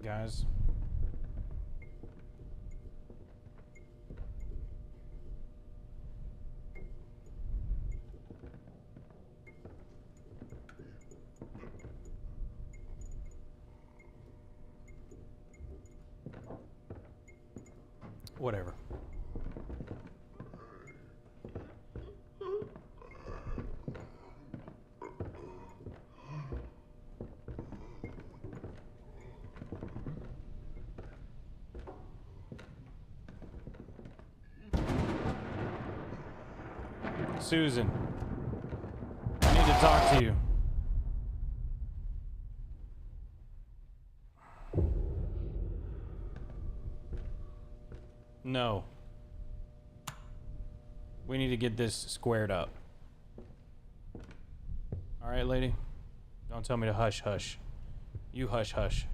guys. Whatever. Susan, I need to talk to you. No. We need to get this squared up. Alright, lady? Don't tell me to hush, hush. You hush, hush.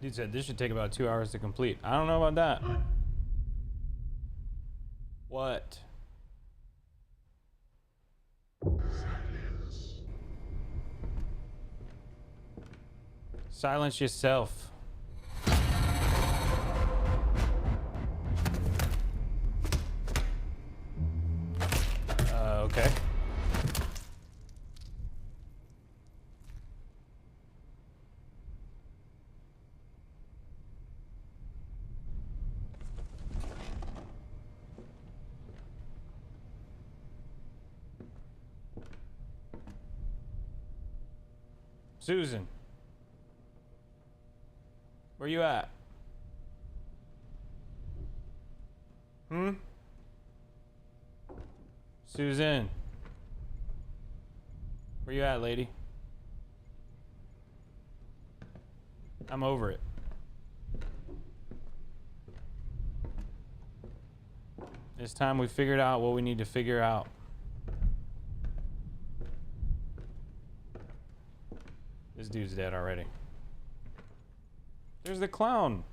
Dude said this should take about 2 hours to complete. I don't know about that. What? Silence yourself. Okay. Susan. Where you at? Hmm? Susan. Where you at, lady? I'm over it. It's time we figured out what we need to figure out. This dude's dead already. There's the clown.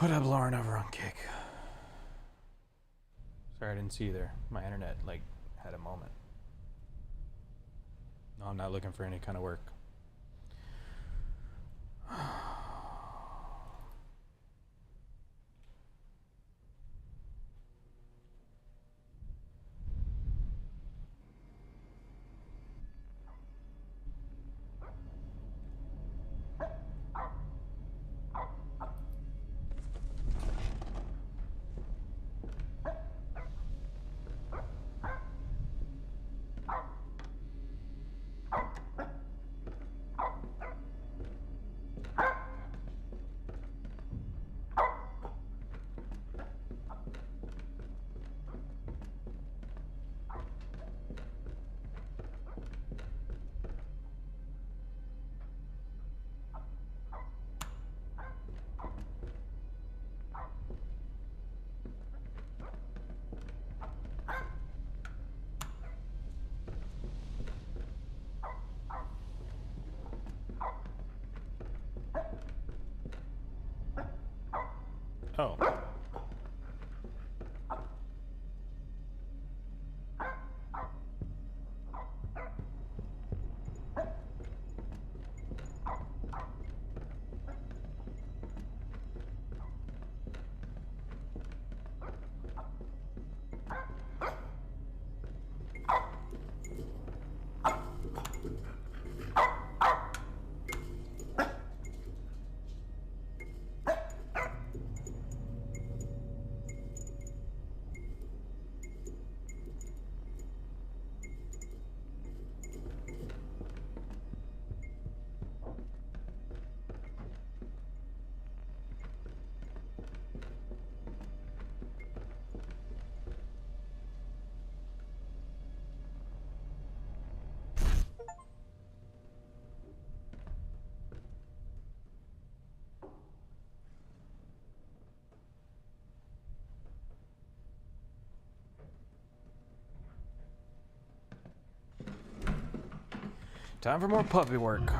What up, Lauren over on Kick? Sorry I didn't see you there. My internet, like, had a moment. No, I'm not looking for any kind of work. Oh. Time for more puppy work.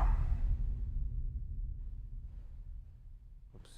Oops.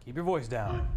Keep your voice down.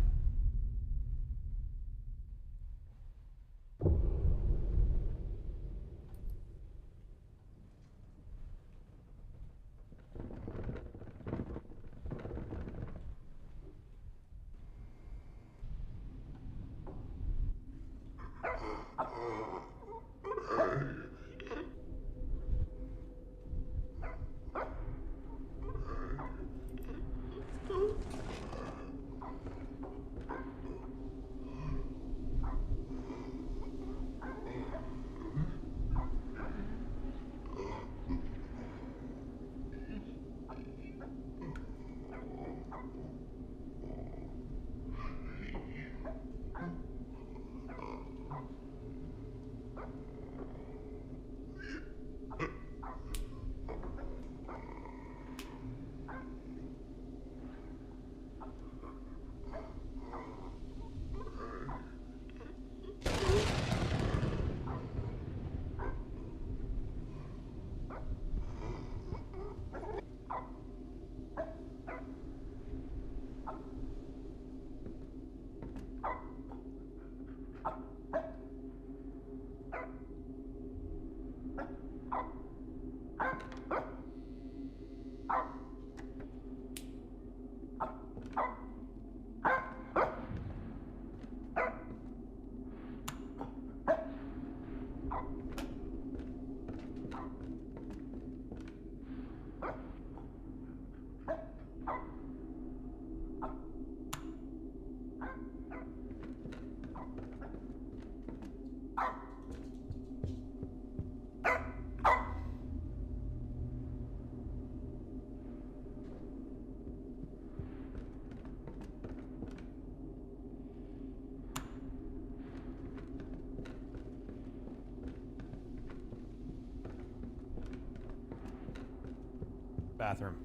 Bathroom.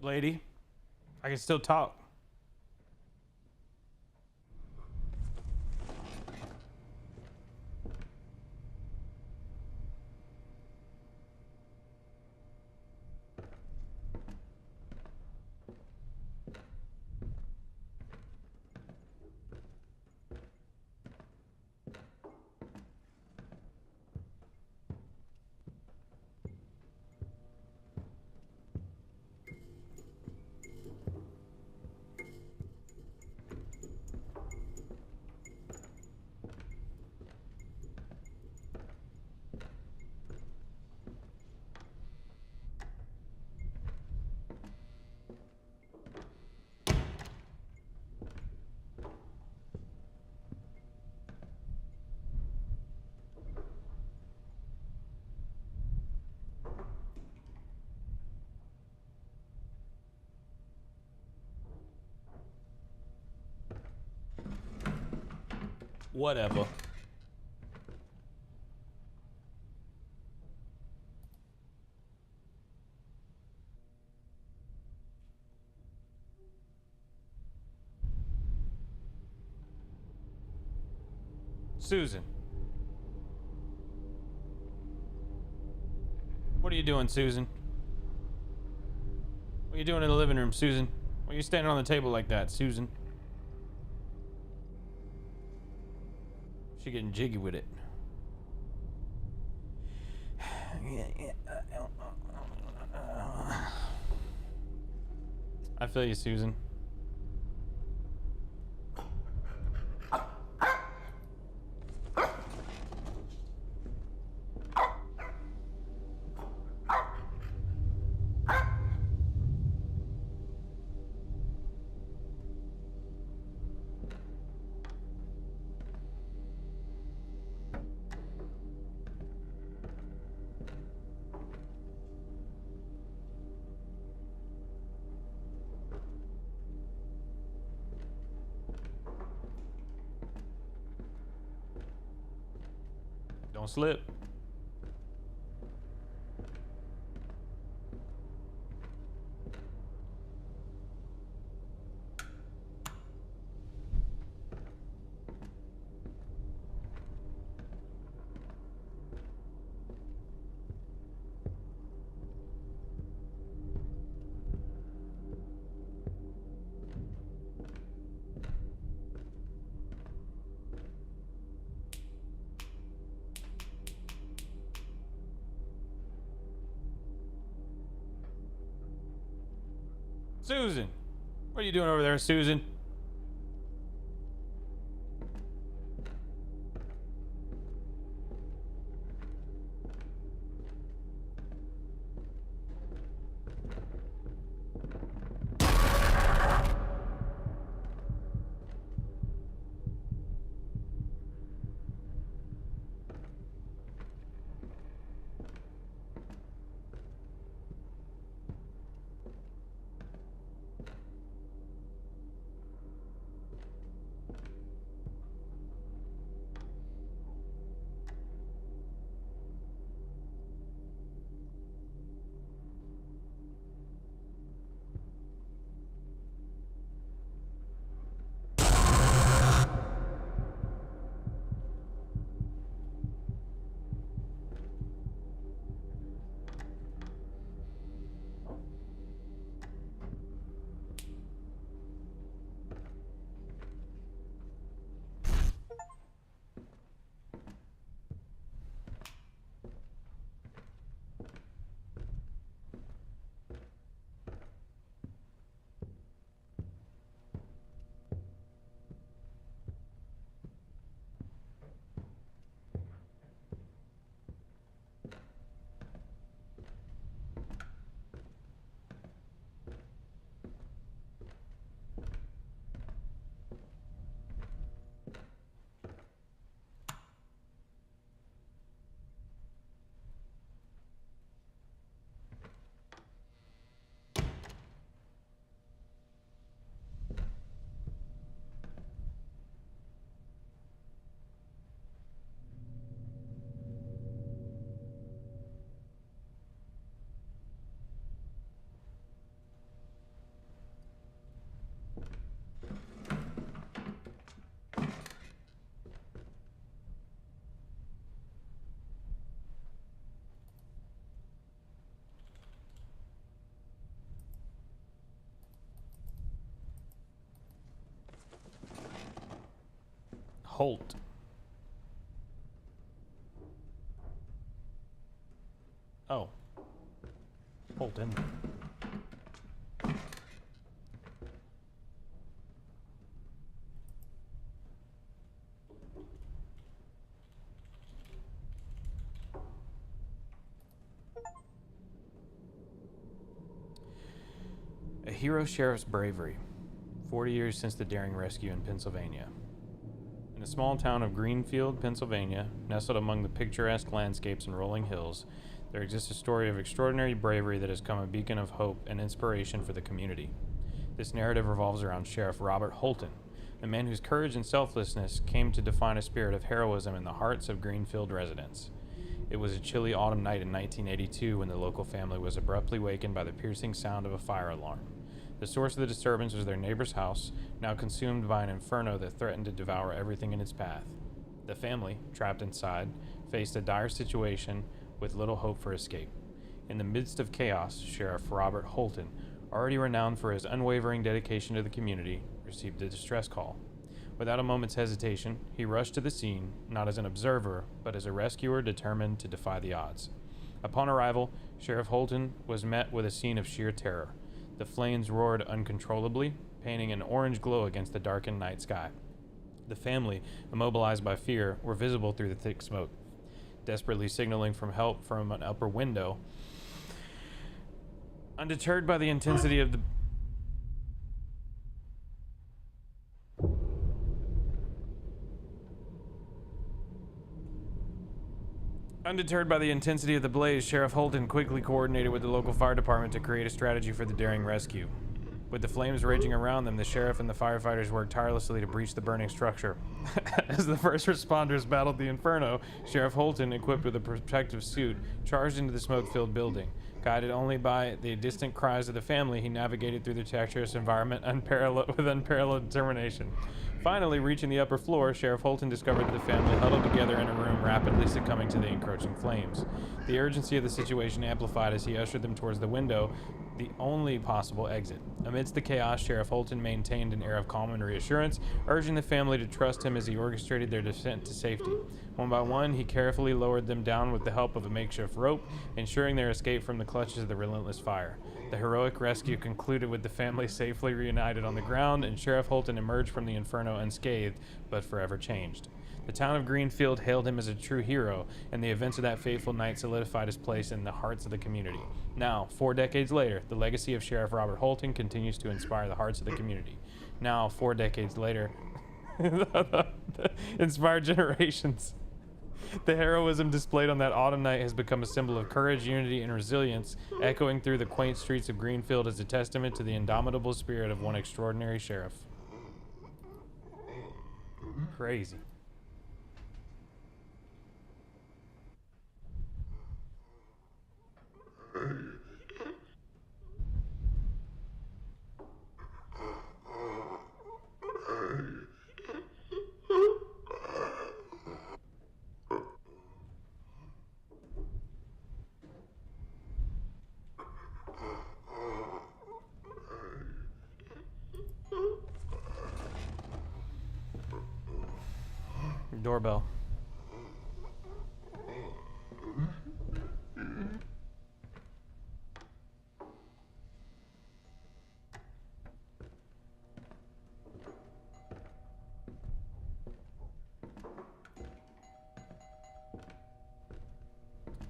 Lady, I can still talk. Whatever. Susan. What are you doing, Susan? What are you doing in the living room, Susan? Why are you standing on the table like that, Susan? She getting jiggy with it. I feel you, Susan. Don't slip. Susan, what are you doing over there, Susan? Holt. Oh. Holton. A hero sheriff's bravery. 40 years since the daring rescue in Pennsylvania. In the small town of Greenfield, Pennsylvania, nestled among the picturesque landscapes and rolling hills, there exists a story of extraordinary bravery that has become a beacon of hope and inspiration for the community. This narrative revolves around Sheriff Robert Holton, a man whose courage and selflessness came to define a spirit of heroism in the hearts of Greenfield residents. It was a chilly autumn night in 1982 when the local family was abruptly wakened by the piercing sound of a fire alarm. The source of the disturbance was their neighbor's house, now consumed by an inferno that threatened to devour everything in its path. The family, trapped inside, faced a dire situation with little hope for escape. In the midst of chaos, Sheriff Robert Holton, already renowned for his unwavering dedication to the community, received a distress call. Without a moment's hesitation, he rushed to the scene, not as an observer, but as a rescuer determined to defy the odds. Upon arrival, Sheriff Holton was met with a scene of sheer terror. The flames roared uncontrollably, painting an orange glow against the darkened night sky. The family, immobilized by fear, were visible through the thick smoke. Desperately signaling for help from an upper window, undeterred by the intensity of the blaze, Sheriff Holton quickly coordinated with the local fire department to create a strategy for the daring rescue. With the flames raging around them, the sheriff and the firefighters worked tirelessly to breach the burning structure. As the first responders battled the inferno, Sheriff Holton, equipped with a protective suit, charged into the smoke-filled building. Guided only by the distant cries of the family, he navigated through the treacherous environment with unparalleled determination. Finally, reaching the upper floor, Sheriff Holton discovered that the family huddled together in a room, rapidly succumbing to the encroaching flames. The urgency of the situation amplified as he ushered them towards the window, the only possible exit. Amidst the chaos, Sheriff Holton maintained an air of calm and reassurance, urging the family to trust him as he orchestrated their descent to safety. One by one, he carefully lowered them down with the help of a makeshift rope, ensuring their escape from the clutches of the relentless fire. The heroic rescue concluded with the family safely reunited on the ground, and Sheriff Holton emerged from the inferno unscathed, but forever changed. The town of Greenfield hailed him as a true hero, and the events of that fateful night solidified his place in the hearts of the community. Now, 4 decades later, the legacy of Sheriff Robert Holton continues to inspire the hearts of the community. Now, 4 decades later, inspired generations. The heroism displayed on that autumn night has become a symbol of courage, unity, and resilience, echoing through the quaint streets of Greenfield as a testament to the indomitable spirit of one extraordinary sheriff. Crazy. Doorbell.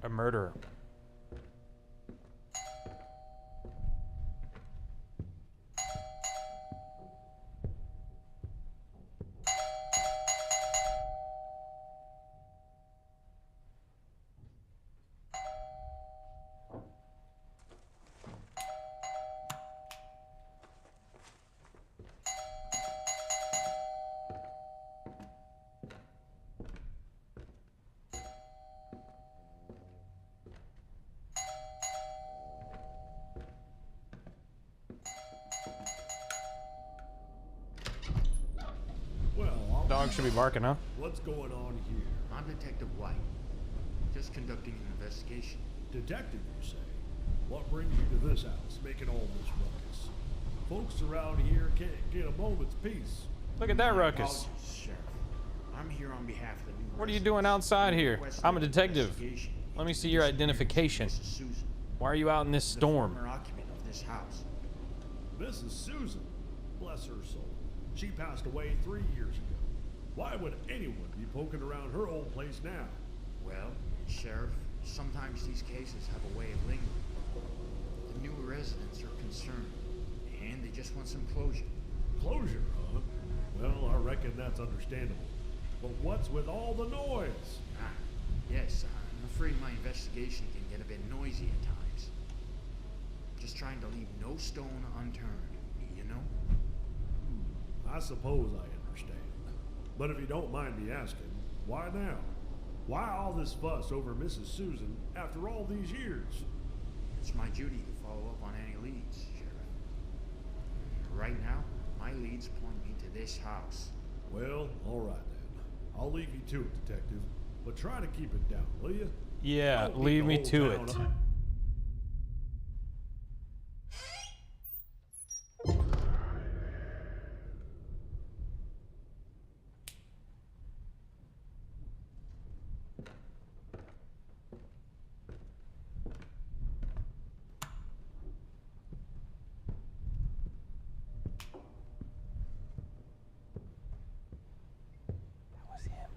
A murderer. Dog should be barking, huh? What's going on here? I'm Detective White. Just conducting an investigation. Detective, you say? What brings you to this house, making all this ruckus? Folks around here can't get a moment's peace. Look at that ruckus. Apologies, Sheriff. I'm here on behalf of the new What are you residents. doing outside here? Requesting I'm a an detective. investigation Let me into see the your disappearance of identification. Mrs. Susan, Why are you out in this the storm? former occupant of this house. Mrs. Susan, bless her soul. She passed away 3 years ago. Why would anyone be poking around her old place now? Well, Sheriff, sometimes these cases have a way of lingering. The new residents are concerned, and they just want some closure. Closure, huh? Well, I reckon that's understandable. But what's with all the noise? Ah, yes, I'm afraid my investigation can get a bit noisy at times. Just trying to leave no stone unturned, you know? I suppose I understand. But if you don't mind me asking, why now? Why all this fuss over Mrs. Susan after all these years? It's my duty to follow up on any leads, Sheriff. Right now, my leads point me to this house. Well, all right then. I'll leave you to it, Detective. But try to keep it down, will you? Yeah, Don't keep leave the me whole to town it. up. That was him.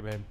Hey, babe.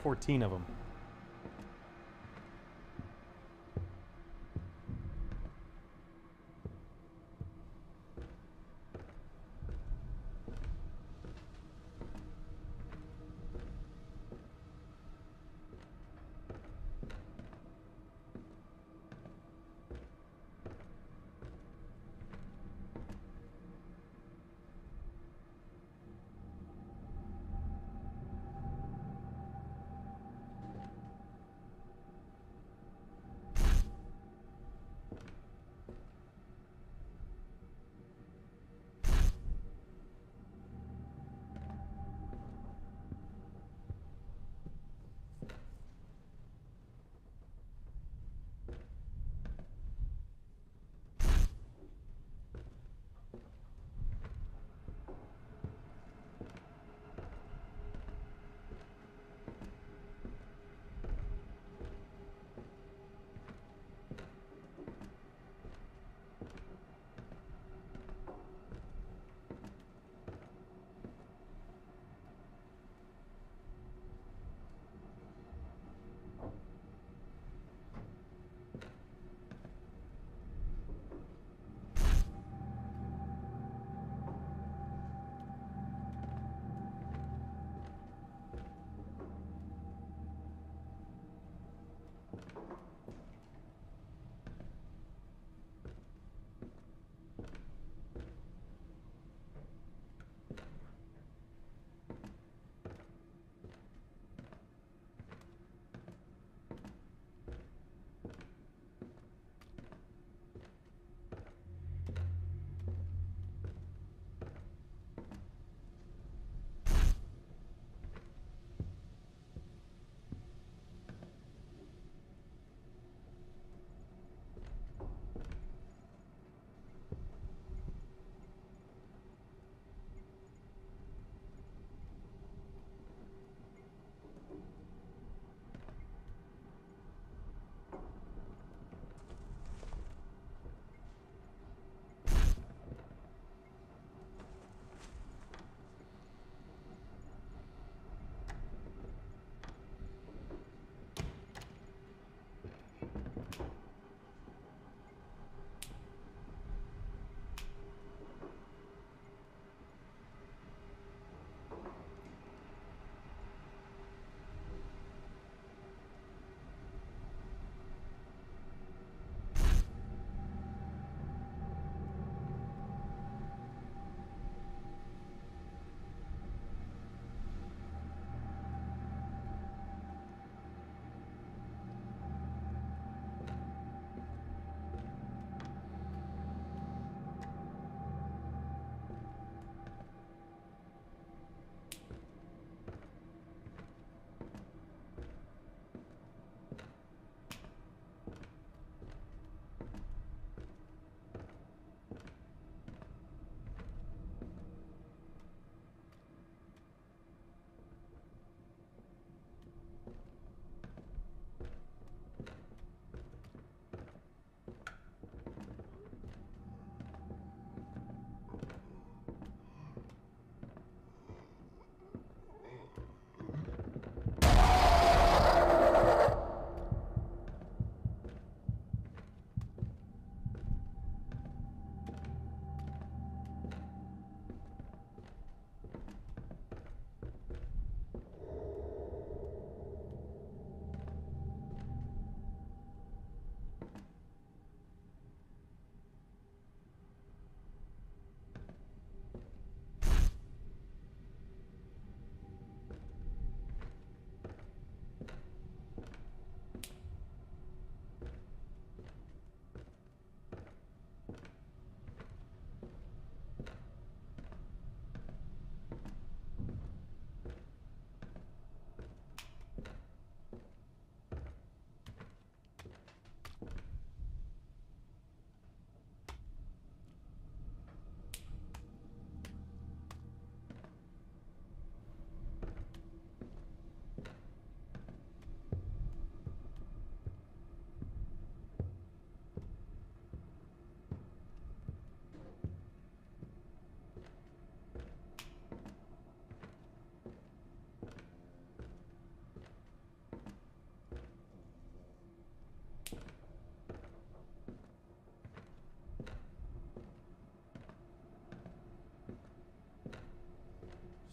$14 of them.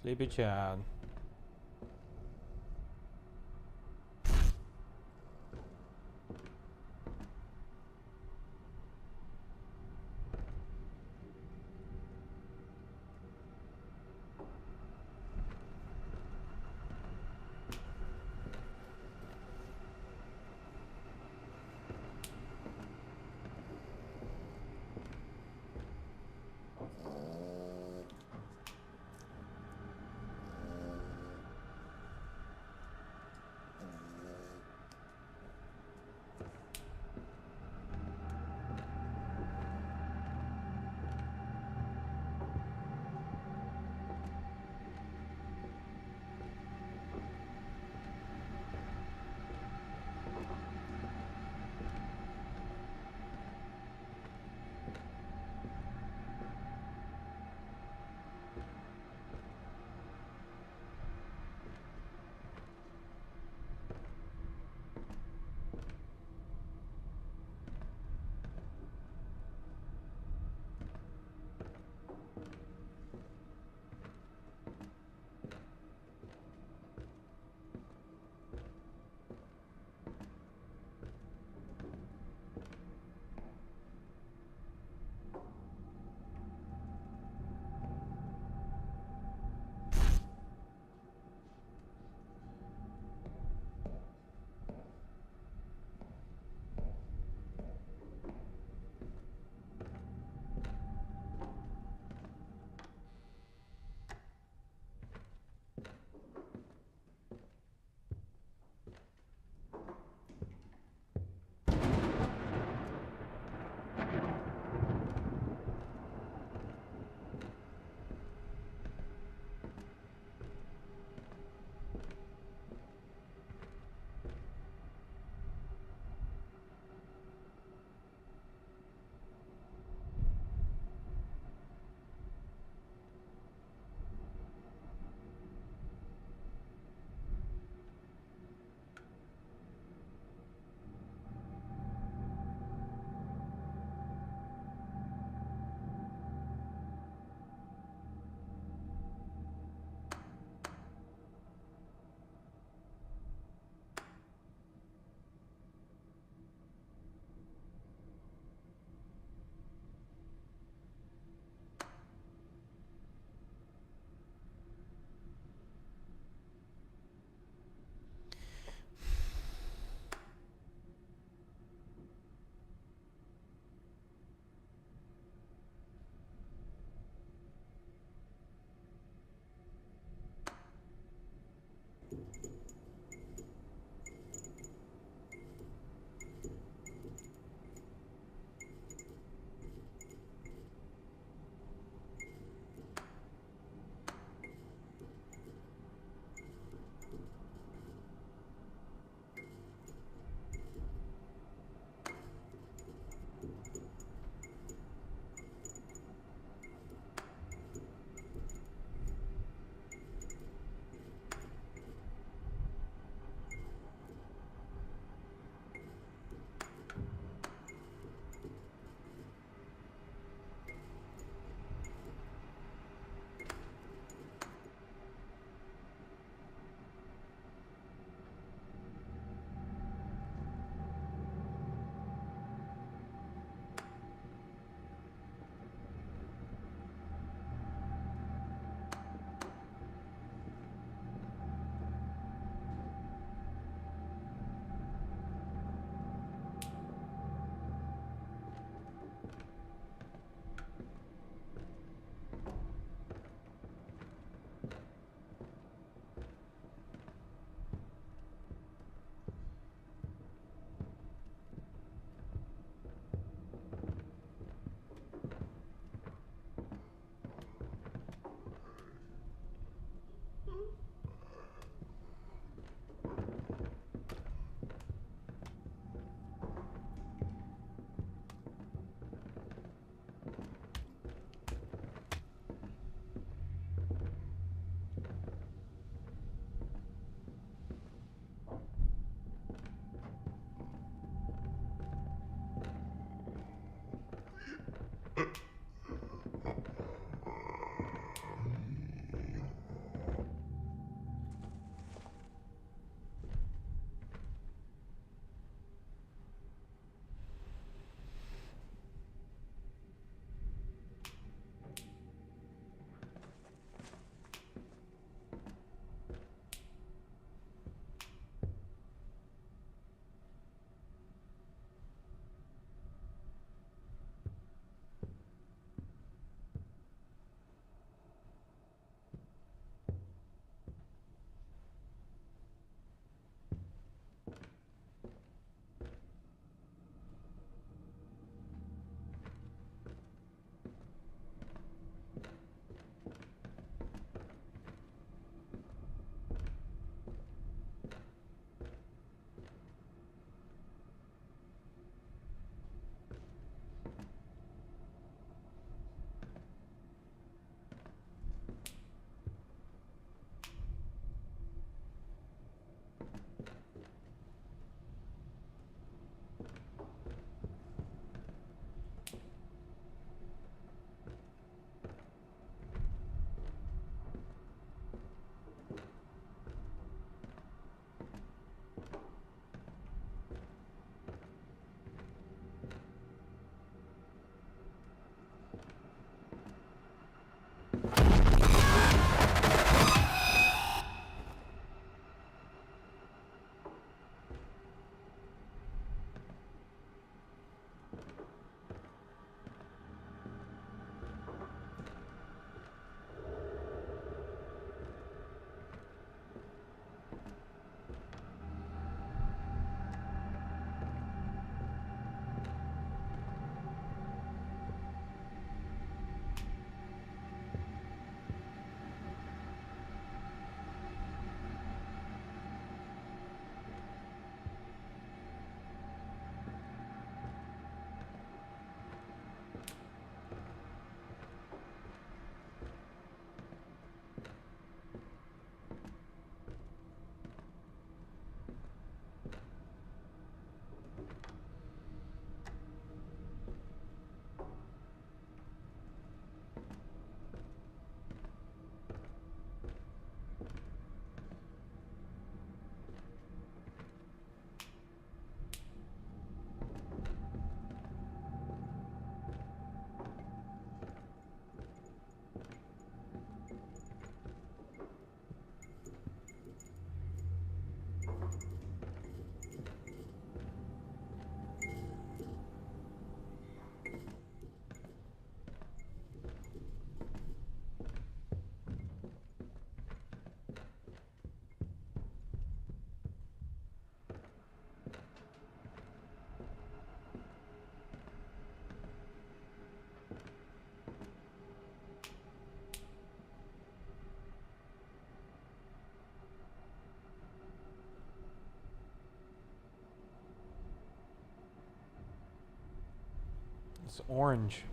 Sleepy child. It's orange.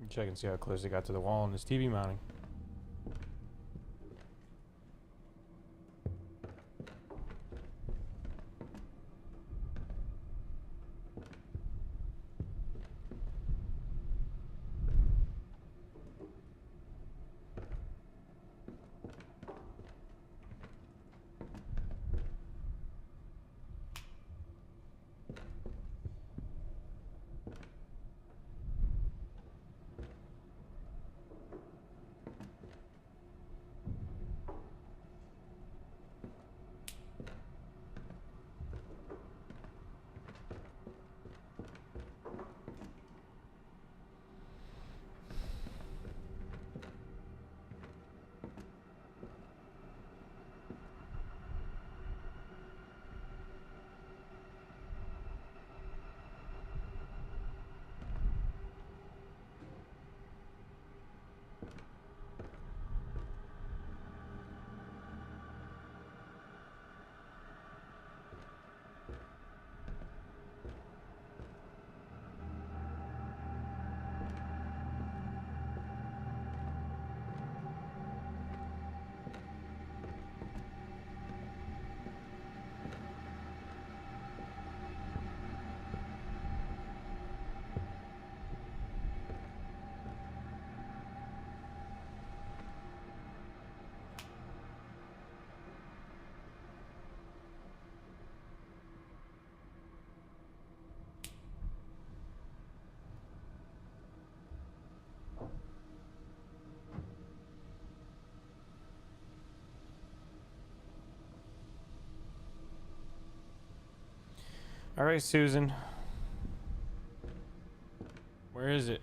Check and see how close it got to the wall in this TV mounting. All right, Susan. Where is it?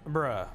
Bruh.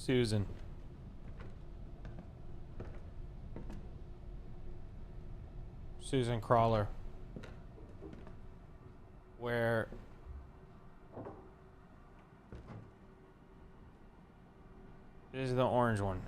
Susan. Susan Crawler. Where... This is the orange one.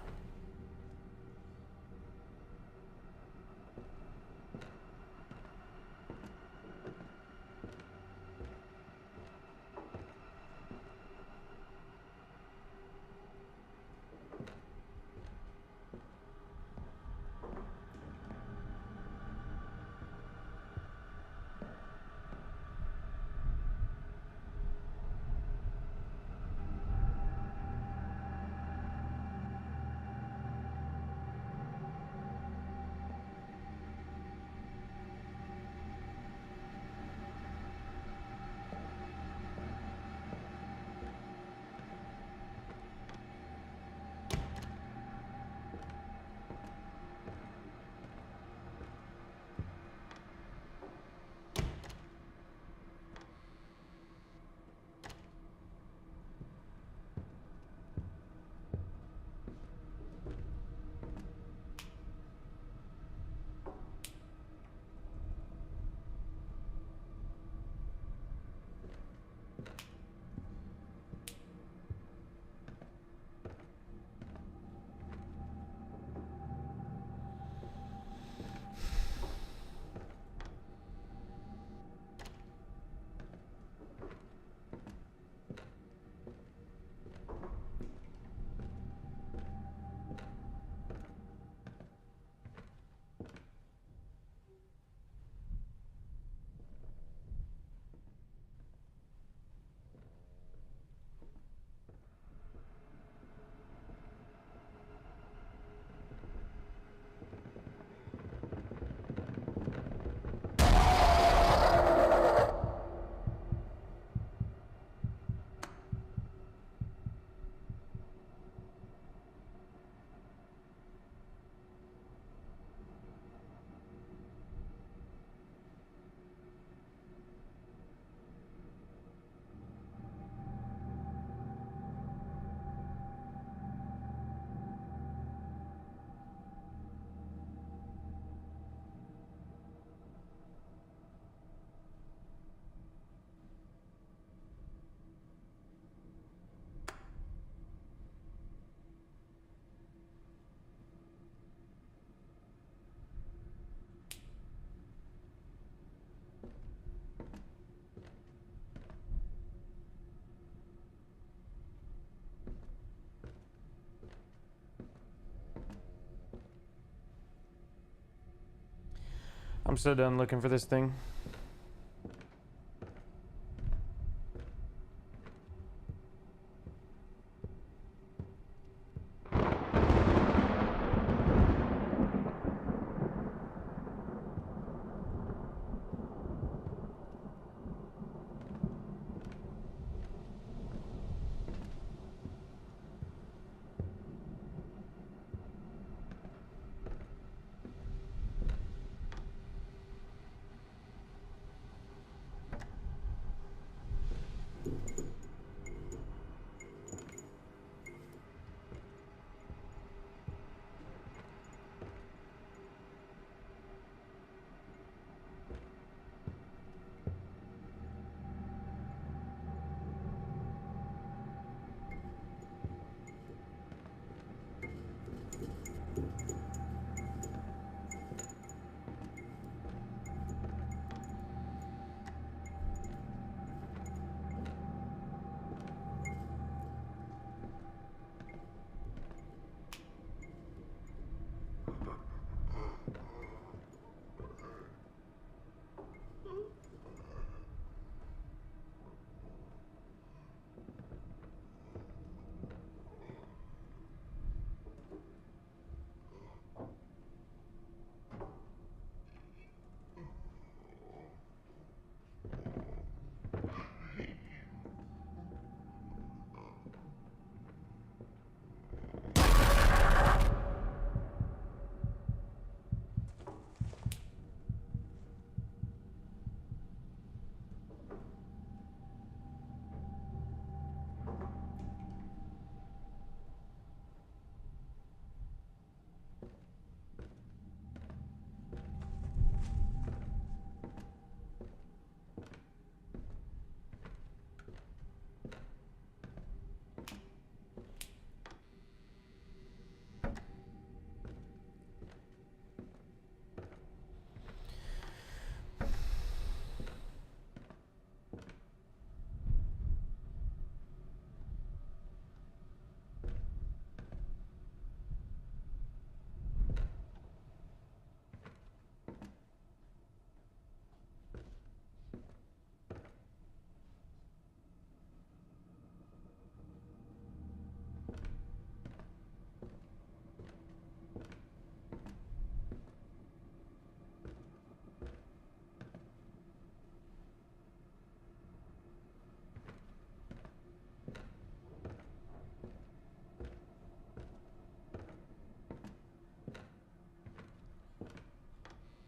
I'm so done looking for this thing.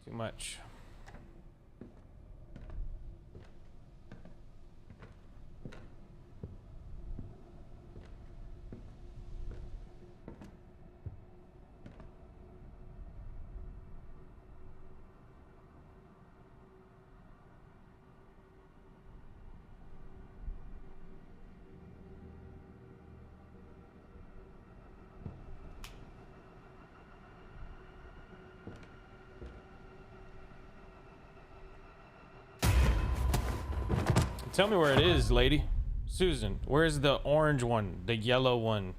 Too much. Tell me where it is, lady. Susan, where's the orange one? The yellow one?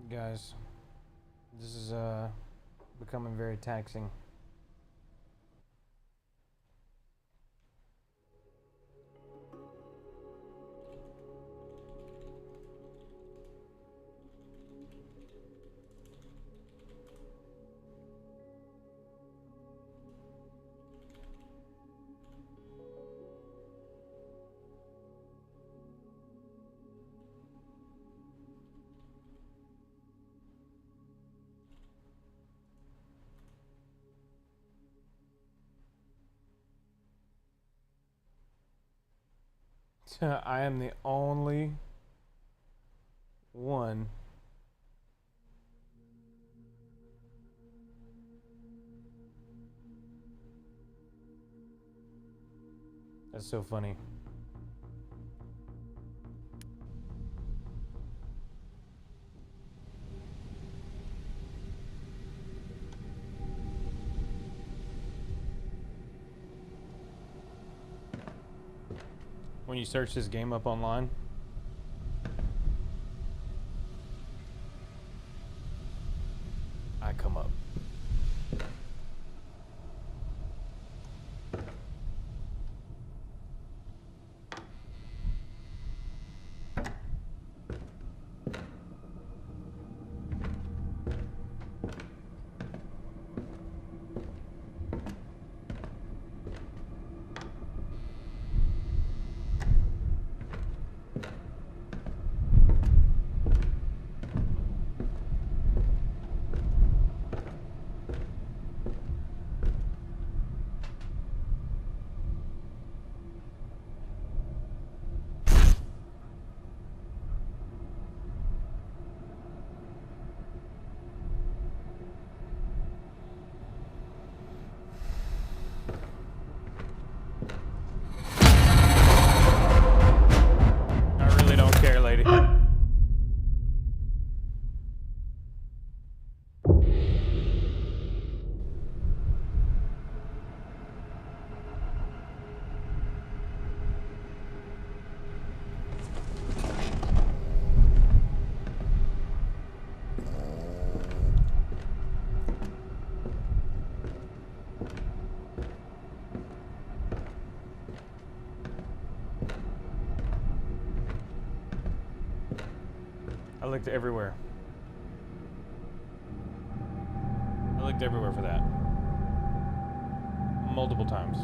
Guys, this is becoming very taxing. I am the only one that's so funny. When you search this game up online, I come up. I really don't care, lady. I looked everywhere. I looked everywhere for that. Multiple times.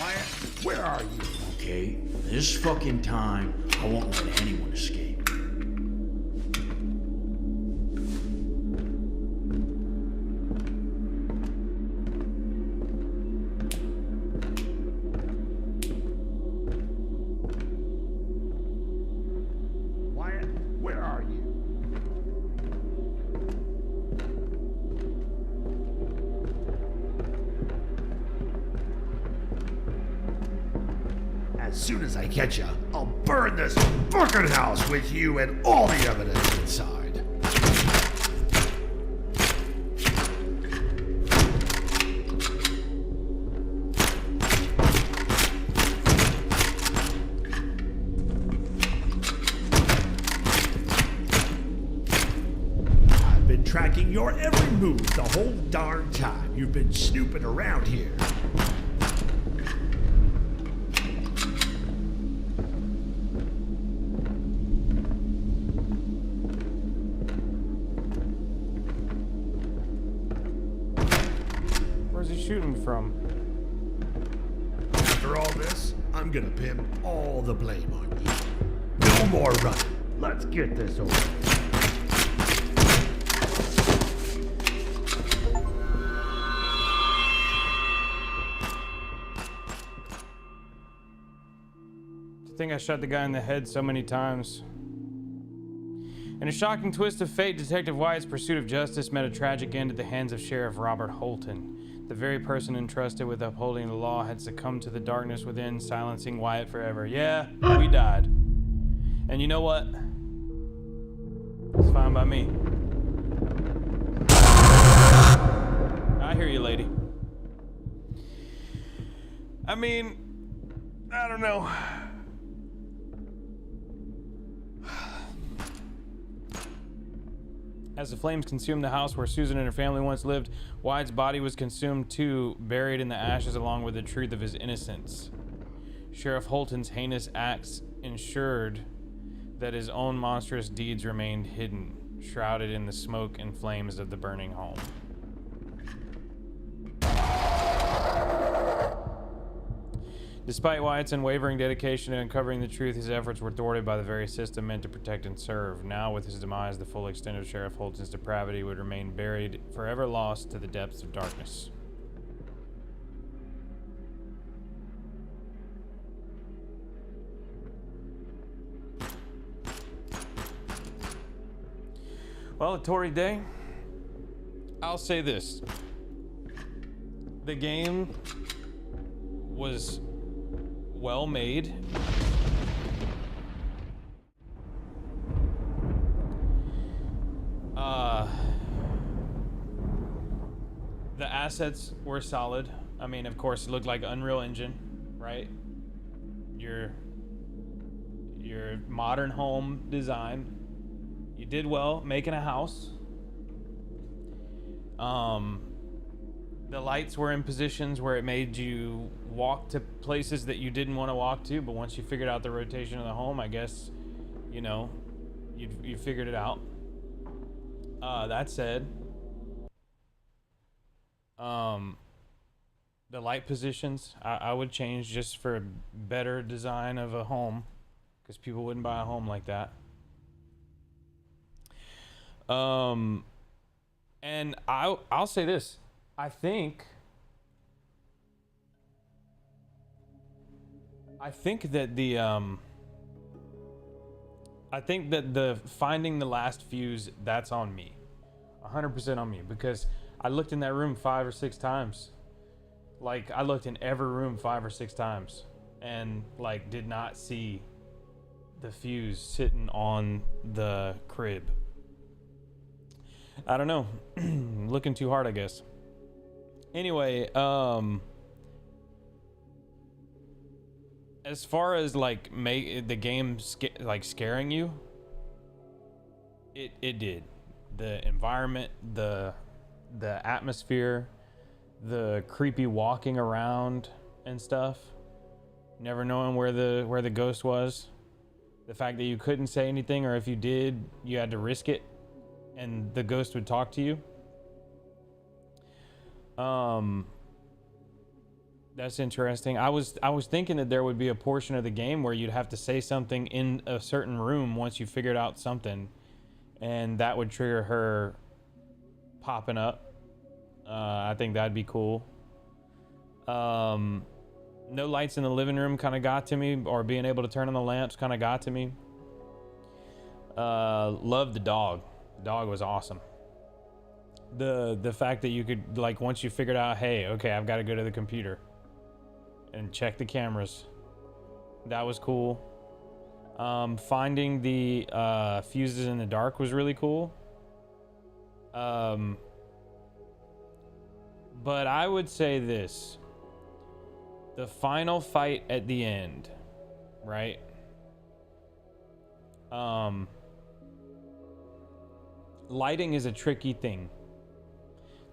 Wyatt, where are you? Okay, this fucking time, I won't let anyone escape. Wyatt, where are you? As soon as I catch you, I'll burn this fucking house with you and all the evidence inside. I've been tracking your every move the whole darn time you've been snooping around here. Where's he shooting from? After all this, I'm gonna pin all the blame on you. No more running. Let's get this over with. I think I shot the guy in the head so many times. In a shocking twist of fate, Detective Wyatt's pursuit of justice met a tragic end at the hands of Sheriff Robert Holton. The very person entrusted with upholding the law had succumbed to the darkness within, silencing Wyatt forever. Yeah, we died. And you know what? It's fine by me. I hear you, lady. I mean, I don't know. As the flames consumed the house where Susan and her family once lived, Wyatt's body was consumed too, buried in the ashes along with the truth of his innocence. Sheriff Holton's heinous acts ensured that his own monstrous deeds remained hidden, shrouded in the smoke and flames of the burning home. Despite Wyatt's unwavering dedication to uncovering the truth, his efforts were thwarted by the very system meant to protect and serve. Now, with his demise, the full extent of Sheriff Holton's depravity would remain buried, forever lost to the depths of darkness. Well, Tory Day, I'll say this. The game was well made. The assets were solid. I mean, of course, it looked like Unreal Engine, right? Your modern home design. You did well making a house. The lights were in positions where it made you walk to places that you didn't want to walk to, but once you figured out the rotation of the home, I guess, you know, you figured it out. That said, the light positions I would change just for a better design of a home, because people wouldn't buy a home like that. And I'll say this. I think that the finding the last fuse, that's on me. 100% on me, because I looked in that room 5 or 6 times. Like, I looked in every room 5 or 6 times and like did not see the fuse sitting on the crib. I don't know. Looking too hard, I guess. Anyway, as far as like the game like scaring you, it did. The environment, the atmosphere, the creepy walking around and stuff, never knowing where the ghost was, the fact that you couldn't say anything, or if you did, you had to risk it and the ghost would talk to you. That's interesting. I was thinking that there would be a portion of the game where you'd have to say something in a certain room once you figured out something, and that would trigger her popping up. I think that'd be cool. No lights in the living room kind of got to me, or being able to turn on the lamps kind of got to me. Loved the dog. The dog was awesome. The fact that you could, like, once you figured out, hey, okay, I've got to go to the computer and check the cameras. That was cool. Finding the fuses in the dark was really cool. But I would say this. The final fight at the end, right? Lighting is a tricky thing.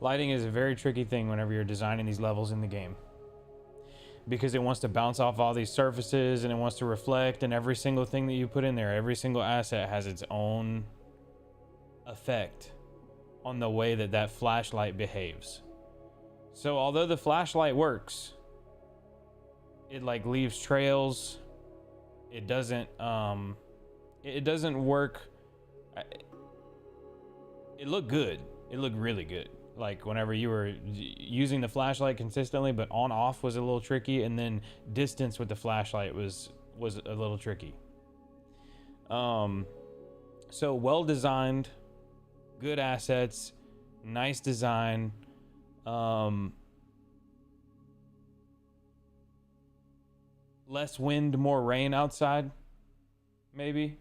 Lighting is a very tricky thing whenever you're designing these levels in the game, because it wants to bounce off all these surfaces and it wants to reflect, and every single thing that you put in there, every single asset has its own effect on the way that that flashlight behaves. So although the flashlight works, it like leaves trails. It doesn't work. It looked good. It looked really good. Like whenever you were using the flashlight consistently, but on off was a little tricky, and then distance with the flashlight was a little tricky. So well designed, good assets, nice design. Less wind, more rain outside, maybe.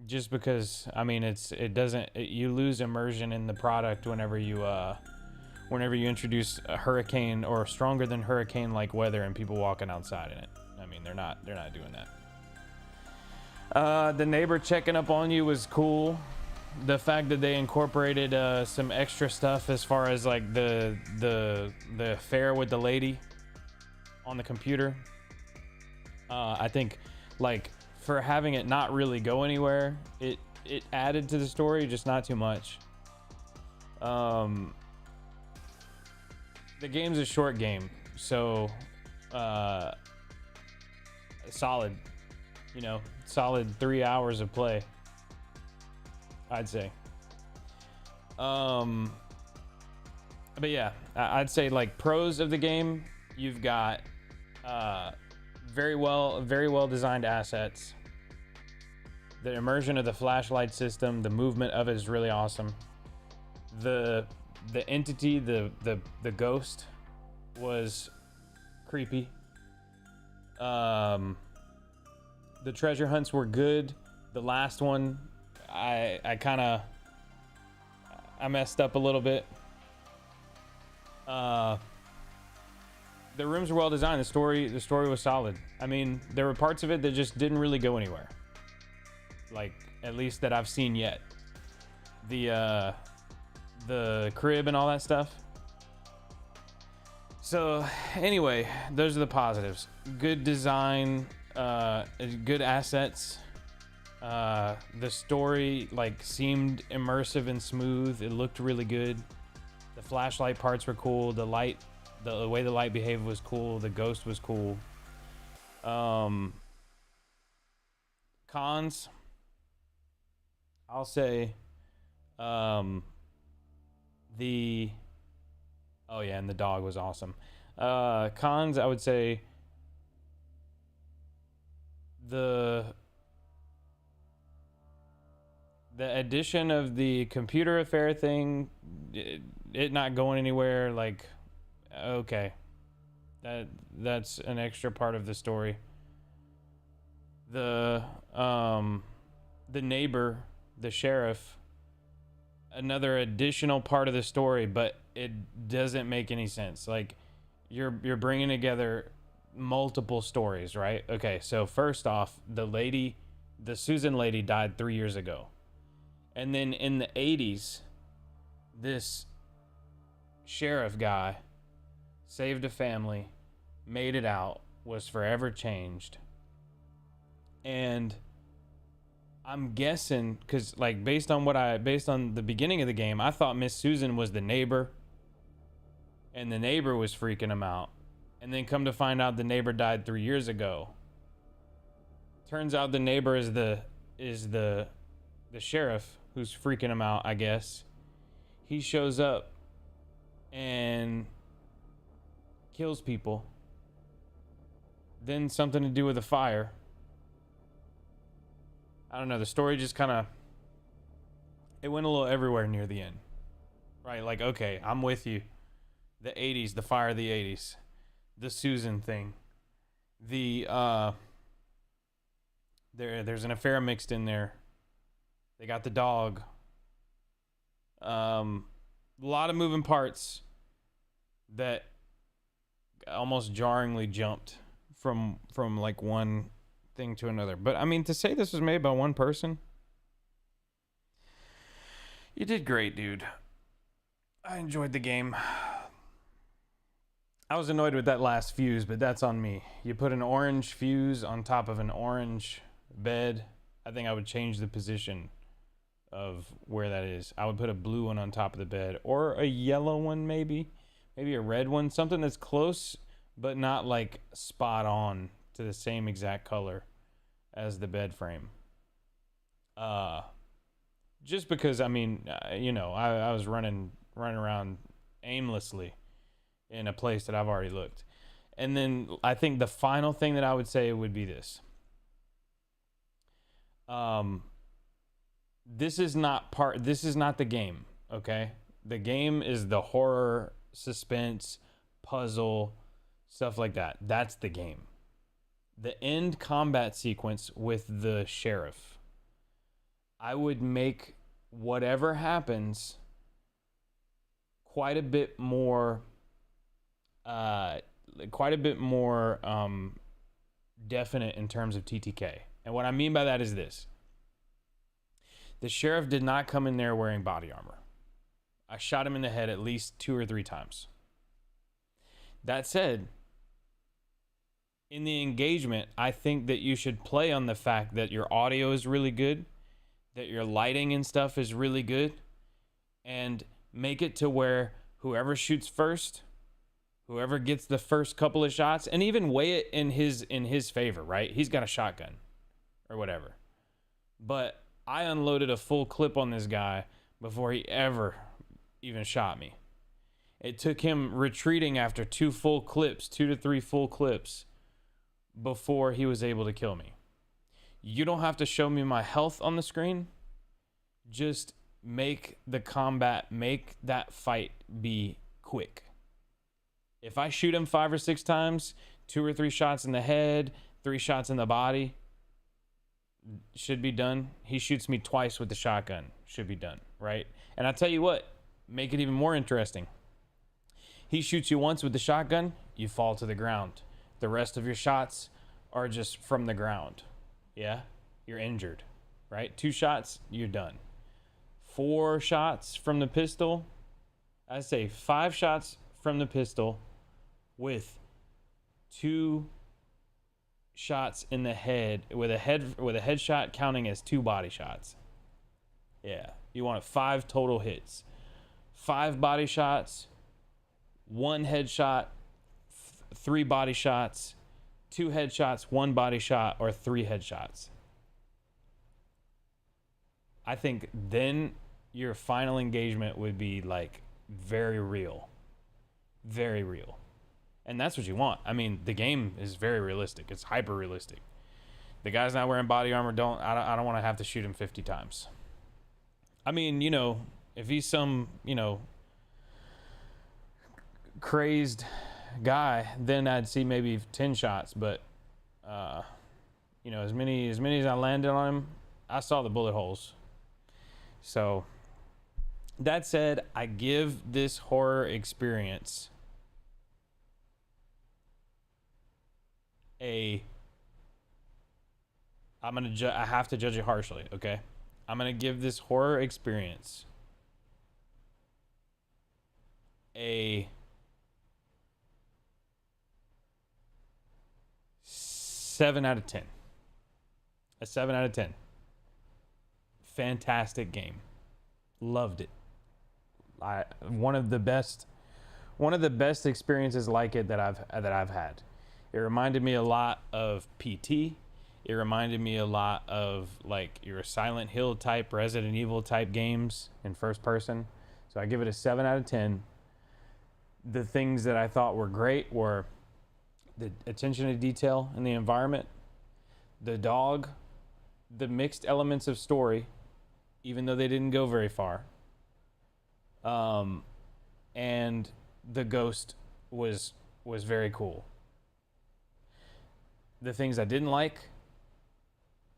Just because, I mean, you lose immersion in the product whenever you introduce a hurricane or stronger than hurricane like weather and people walking outside in it. I mean, they're not doing that. The neighbor checking up on you was cool. The fact that they incorporated some extra stuff as far as like the affair with the lady on the computer. I think, like, for having it not really go anywhere, it added to the story, just not too much. The game's a short game, so solid, solid 3 hours of play, I'd say. But yeah, I'd say like pros of the game, you've got very well designed assets. The immersion of the flashlight system, the movement of it is really awesome. The entity, the ghost, was creepy. The treasure hunts were good. The last one, I messed up a little bit. The rooms were well designed. The story was solid. I mean, there were parts of it that just didn't really go anywhere. Like, at least that I've seen yet. The crib and all that stuff. So, anyway, those are the positives. Good design, good assets. The story like seemed immersive and smooth. It looked really good. The flashlight parts were cool. The way the light behaved was cool. The ghost was cool. Cons, I'll say, and the dog was awesome. Cons, I would say the addition of the computer affair thing, it not going anywhere, like, okay, that's an extra part of the story. The neighbor, the sheriff, another additional part of the story, but it doesn't make any sense. Like, you're bringing together multiple stories, right? Okay, so first off, the Susan lady died 3 years ago. And then in the 80s, this sheriff guy saved a family, made it out, was forever changed. And I'm guessing, because like based on the beginning of the game, I thought Miss Susan was the neighbor and the neighbor was freaking him out. And then come to find out the neighbor died 3 years ago. Turns out the neighbor is the sheriff who's freaking him out, I guess. He shows up and kills people. Then something to do with a fire. I don't know, the story just kind of, it went a little everywhere near the end. Right, like, okay, I'm with you. The 80s, the fire of the 80s. The Susan thing. There's an affair mixed in there. They got the dog. A lot of moving parts that almost jarringly jumped from like one thing to another. But I mean, to say this was made by one person, you did great, dude. I enjoyed the game. I was annoyed with that last fuse, but that's on me. You put an orange fuse on top of an orange bed. I think I would change the position of where that is. I would put a blue one on top of the bed, or a yellow one, maybe a red one, something that's close but not like spot on to the same exact color as the bed frame. Just because, I mean, I was running around aimlessly in a place that I've already looked. And then I think the final thing that I would say would be this. This is not the game, okay? The game is the horror, suspense, puzzle, stuff like that. That's the game. The end combat sequence with the sheriff. I would make whatever happens quite a bit more definite in terms of TTK. And what I mean by that is this. The sheriff did not come in there wearing body armor. I shot him in the head at least 2 or 3 times. That said, in the engagement, I think that you should play on the fact that your audio is really good, that your lighting and stuff is really good, and make it to where whoever shoots first, whoever gets the first couple of shots, and even weigh it in his favor, right? He's got a shotgun or whatever. But I unloaded a full clip on this guy before he ever even shot me. It took him retreating after 2 to 3 full clips before he was able to kill me. You don't have to show me my health on the screen. Just make that fight be quick. If I shoot him 5 or 6 times, 2 or 3 shots in the head, 3 shots in the body, should be done. He shoots me twice with the shotgun, should be done, right? And I tell you what, make it even more interesting. He shoots you once with the shotgun, you fall to the ground. The rest of your shots are just from the ground. Yeah? You're injured, right? 2 shots, you're done. 4 shots from the pistol, I say 5 shots from the pistol with 2 shots in the head, with a headshot counting as 2 body shots. Yeah, you want 5 total hits. 5 body shots, 1 headshot, 3 body shots, 2 headshots, 1 body shot, or 3 headshots. I think then your final engagement would be like very real. Very real. And that's what you want. I mean, the game is very realistic. It's hyper realistic. The guy's not wearing body armor. I don't want to have to shoot him 50 times. I mean, if he's some, crazed guy, then I'd see maybe 10 shots. But, as many as I landed on him, I saw the bullet holes. So, that said, I give this horror experience I have to judge it harshly, okay? I'm gonna give this horror experience a 7 out of 10. A 7 out of 10. Fantastic game. Loved it. One of the best one of the best experiences like it that I've had. It reminded me a lot of PT. It reminded me a lot of like your Silent Hill type, Resident Evil type games in first person. So I give it a 7 out of 10. The things that I thought were great were the attention to detail in the environment, the dog, the mixed elements of story, even though they didn't go very far. And the ghost was very cool. The things I didn't like,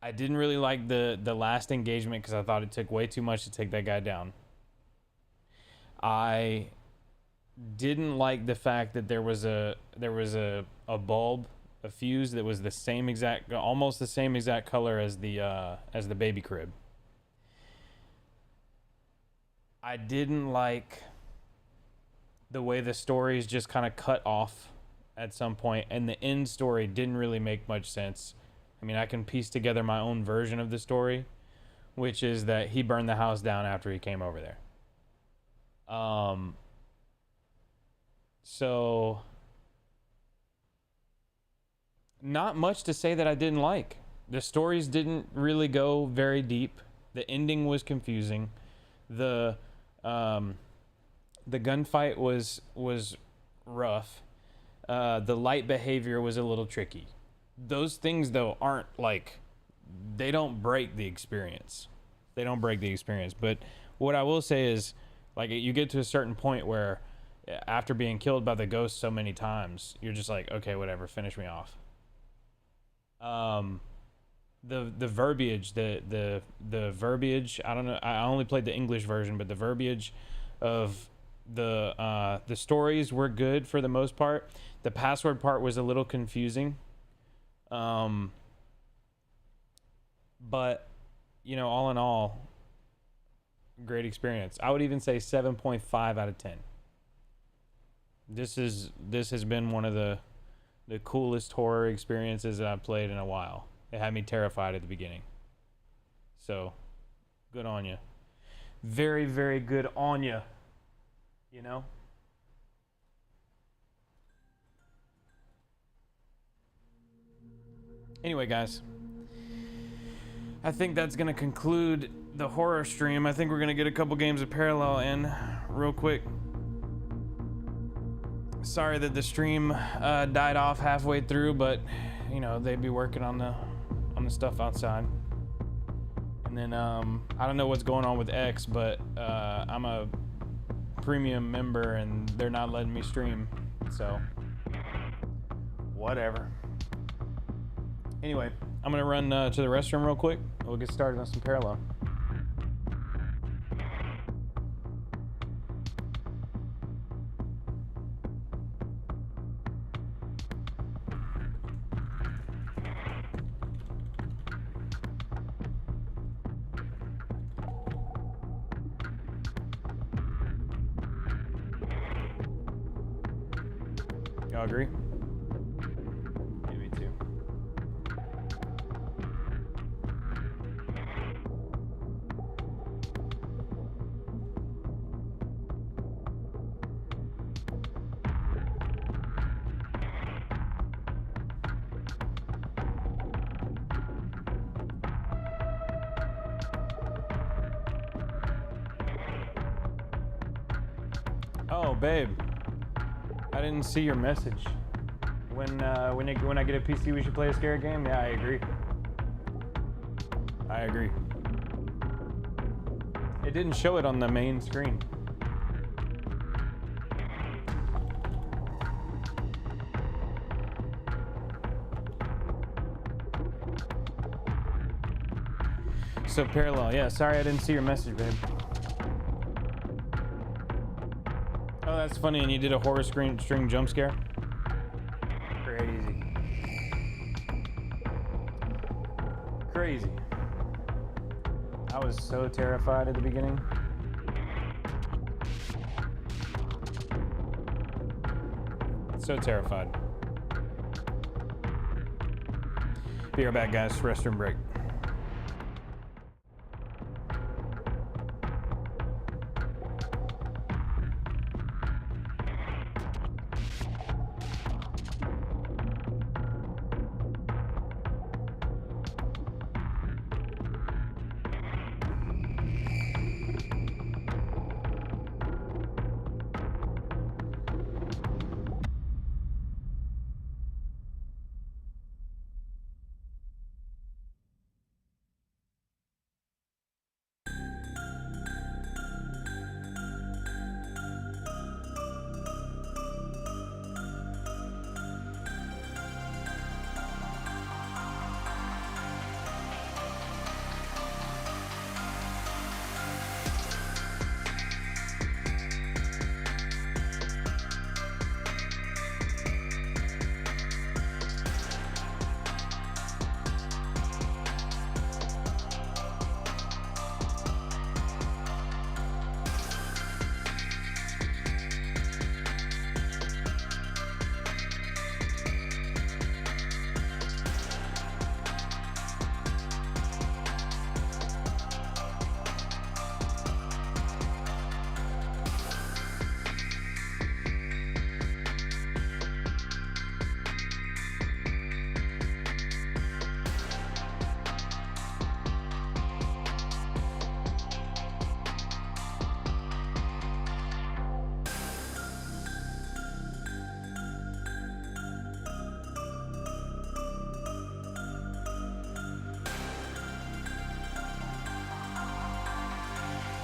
I didn't really like the last engagement because I thought it took way too much to take that guy down. I didn't like the fact that there was a bulb, a fuse that was the same exact, almost the same exact color as the baby crib. I didn't like the way the stories just kind of cut off at some point, and the end story didn't really make much sense. I mean, I can piece together my own version of the story, which is that he burned the house down after he came over there. So not much to say that I didn't like. The stories didn't really go very deep. The ending was confusing. The gunfight was rough. The light behavior was a little tricky. Those things though aren't like, they don't break the experience. They don't break the experience. But what I will say is, like, you get to a certain point where after being killed by the ghost so many times, you're just like, okay, whatever, finish me off. The verbiage, the verbiage, I don't know, I only played the English version, but the verbiage of the stories were good for the most part. The password part was a little confusing. But you know, all in all, great experience. I would even say 7.5 out of 10. This has been one of the coolest horror experiences that I've played in a while. It had me terrified at the beginning. So, good on you. Very, very good on you. You know? Anyway, guys, I think that's going to conclude the horror stream. I think we're going to get a couple games of Parallel in real quick. Sorry that the stream died off halfway through, but you know, they'd be working on the stuff outside. And then I don't know what's going on with X, but I'm a premium member and they're not letting me stream, so whatever. Anyway, I'm gonna run to the restroom real quick. We'll get started on some Parallel. Y'all agree? Yeah, me too. Oh, babe. I didn't see your message. When I get a PC, we should play a scary game? Yeah, I agree. I agree. It didn't show it on the main screen. So Parallel, yeah, sorry I didn't see your message, babe. Oh, that's funny, and you did a horror string jump scare? Crazy. Crazy. I was so terrified at the beginning. So terrified. Be right back, guys. Restroom break.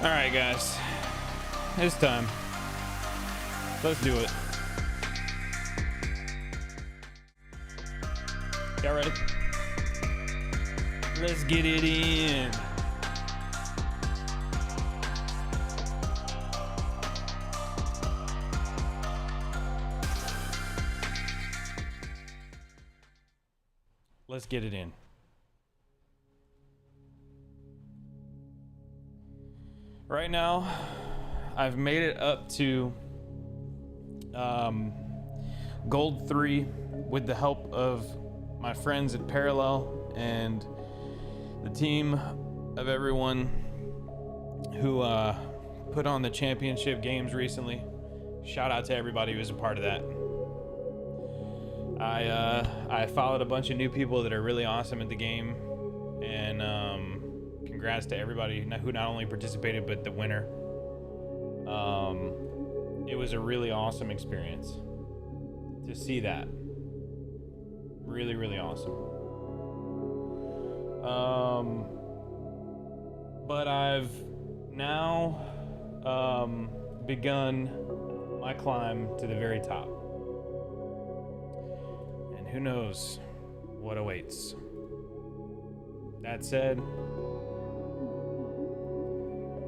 All right, guys. It's time. Let's do it. Y'all ready? Let's get it in. Let's get it in. Right now, I've made it up to Gold 3 with the help of my friends at Parallel and the team of everyone who put on the championship games recently. Shout out to everybody who was a part of that. I followed a bunch of new people that are really awesome at the game, and congrats to everybody who not only participated but the winner. It was a really awesome experience to see that. Really, really awesome. But I've now begun my climb to the very top. And who knows what awaits. That said,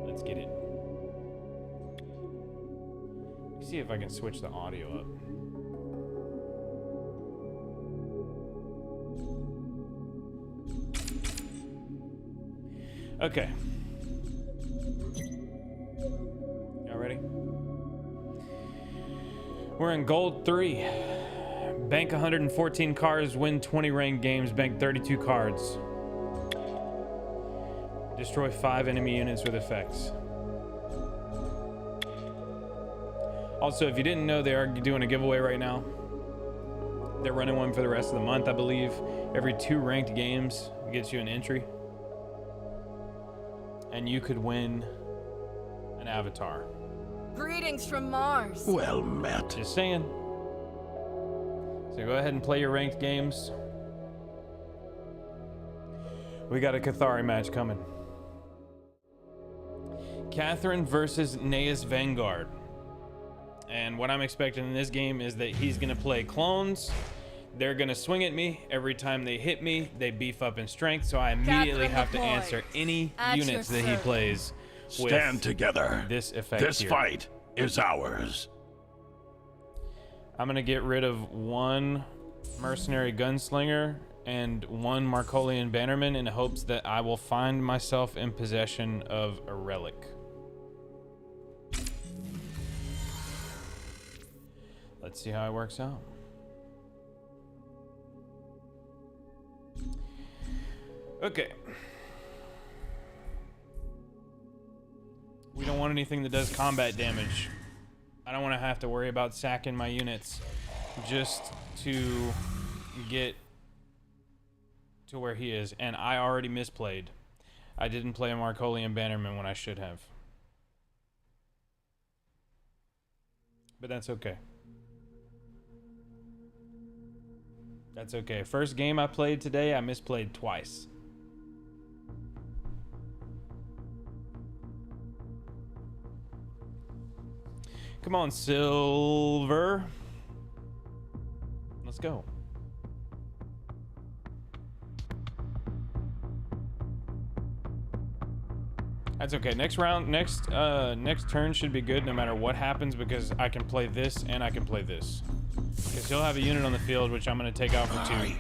let's get it. Let me see if I can switch the audio up. Okay. Y'all ready? We're in Gold 3. Bank 114 cards, win 20 ranked games, bank 32 cards. Destroy 5 enemy units with effects. Also, if you didn't know, they are doing a giveaway right now. They're running one for the rest of the month, I believe. Every 2 ranked games gets you an entry. And you could win an avatar. Greetings from Mars. Well met. Just saying. So go ahead and play your ranked games. We got a Cathari match coming. Catherine versus Neas Vanguard. And what I'm expecting in this game is that he's gonna play clones. They're gonna swing at me. Every time they hit me, they beef up in strength, so I immediately have to answer any units that he plays with Stand together. this effect This here. fight is ours. I'm gonna get rid of 1 mercenary gunslinger and 1 Markolian bannerman in hopes that I will find myself in possession of a relic. Let's see how it works out. Okay. We don't want anything that does combat damage. I don't want to have to worry about sacking my units just to get to where he is. And I already misplayed. I didn't play a Markolian bannerman when I should have. But that's okay. That's okay. First game I played today, I misplayed twice. Come on, Silver. Let's go. That's okay. Next round, next turn should be good no matter what happens, because I can play this and I can play this. Because he'll have a unit on the field, which I'm going to take out for 2.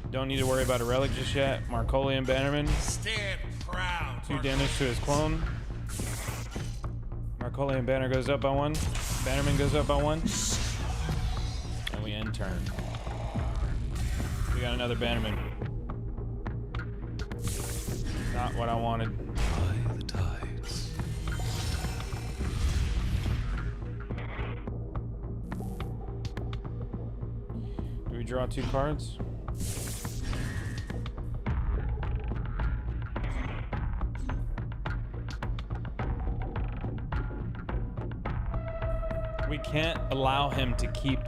Don't need to worry about a relic just yet. Markolian bannerman. Stand proud. 2 damage to his clone. Markolian banner goes up by 1. Bannerman goes up by 1. And we end turn. We got another bannerman. Not what I wanted. By the tides. Do we draw 2 cards? We can't allow him to keep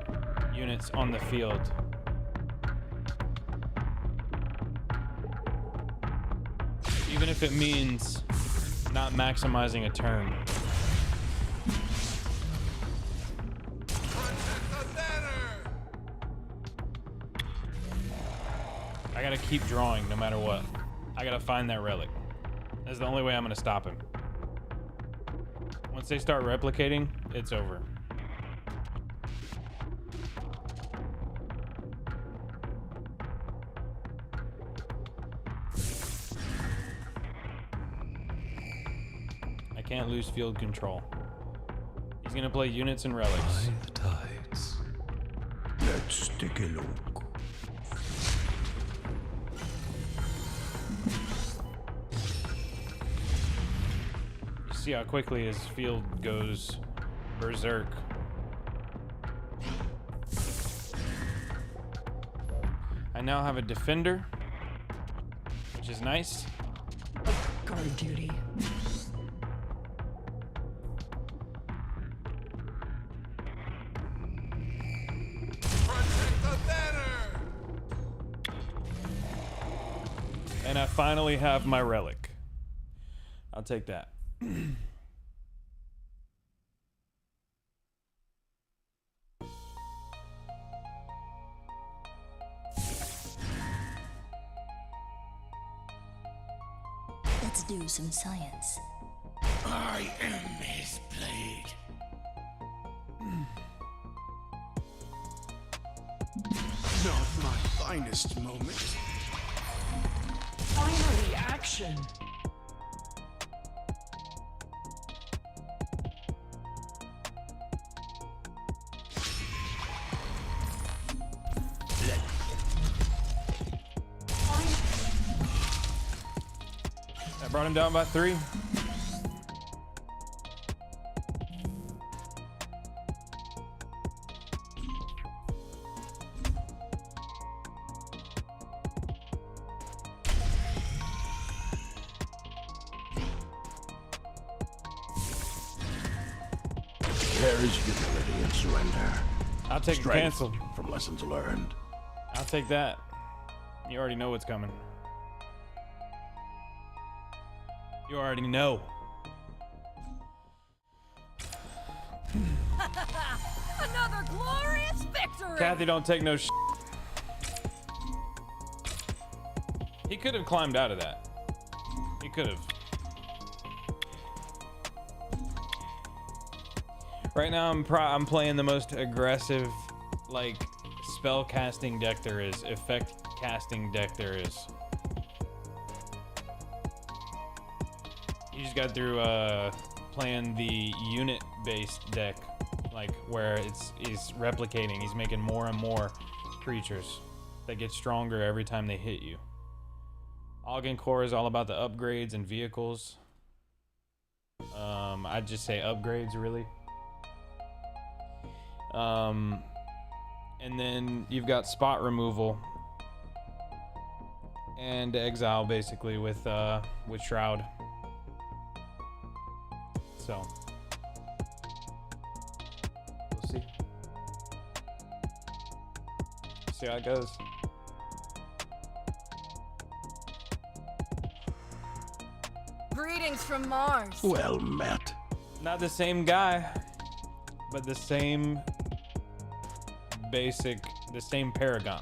units on the field. Even if it means not maximizing a turn. I gotta keep drawing no matter what. I gotta find that relic. That's the only way I'm gonna stop him. Once they start replicating, it's over. I can't lose field control. He's gonna play units and relics. By the tides. Let's take a look. You see how quickly his field goes berserk. I now have a defender, which is nice. Guard duty. And I finally have my relic. I'll take that. Let's do some science. I am his blade. Not my finest moment. Finally, action. I brought him down by 3. There is humility and surrender. I'll take a Strength cancel. from lessons learned. I'll take that. You already know what's coming. You already know. Another glorious victory! Kathy, don't take no sh. He could have climbed out of that. He could have. Right now, I'm playing the most aggressive, like, spell casting deck there is, effect casting deck there is. You just got through playing the unit-based deck, like where he's replicating. He's making more and more creatures that get stronger every time they hit you. Ogden Core is all about the upgrades and vehicles. I'd just say upgrades, really. And then you've got spot removal and exile, basically, with Shroud. So we'll see. See how it goes. Greetings from Mars. Well met. Not the same guy, but the same the same Paragon.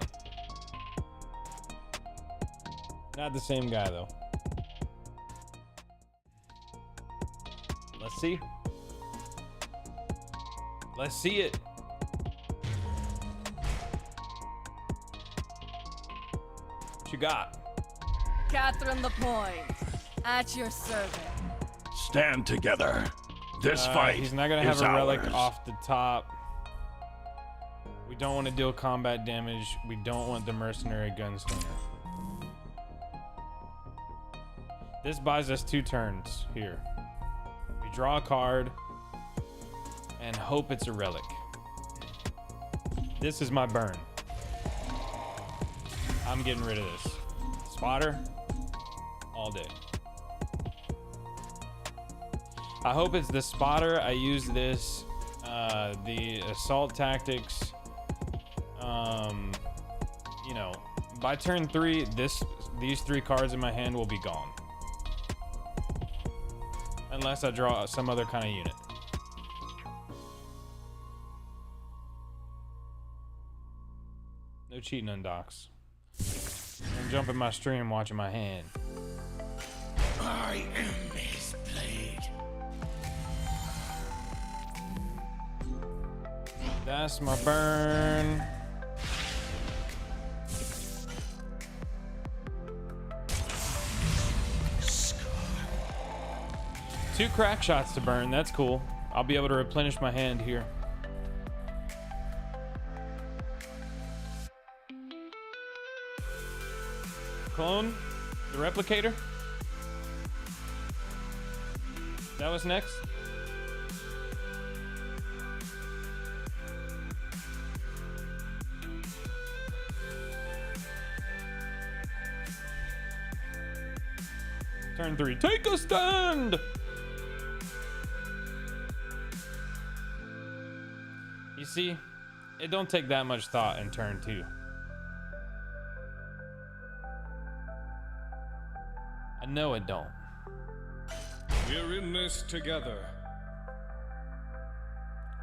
Not the same guy, though. Let's see. Let's see it. What you got? Catherine LaPointe, at your service. Stand together. This fight He's not gonna is have a relic ours. off the top. We don't want to deal combat damage. We don't want the mercenary gunslinger. This buys us 2 turns here. We draw a card and hope it's a relic. This is my burn. I'm getting rid of this. Spotter all day. I hope it's the spotter. I use this, the assault tactics. You know, by turn 3, these 3 cards in my hand will be gone. Unless I draw some other kind of unit. No cheating on docs. I'm jumping my stream watching my hand. I am his blade. That's my burn. Two crack shots to burn. That's cool. I'll be able to replenish my hand here. Clone the replicator. That was next. Turn 3. Take a stand. You see, it don't take that much thought in turn 2. I know it don't. We're in this together.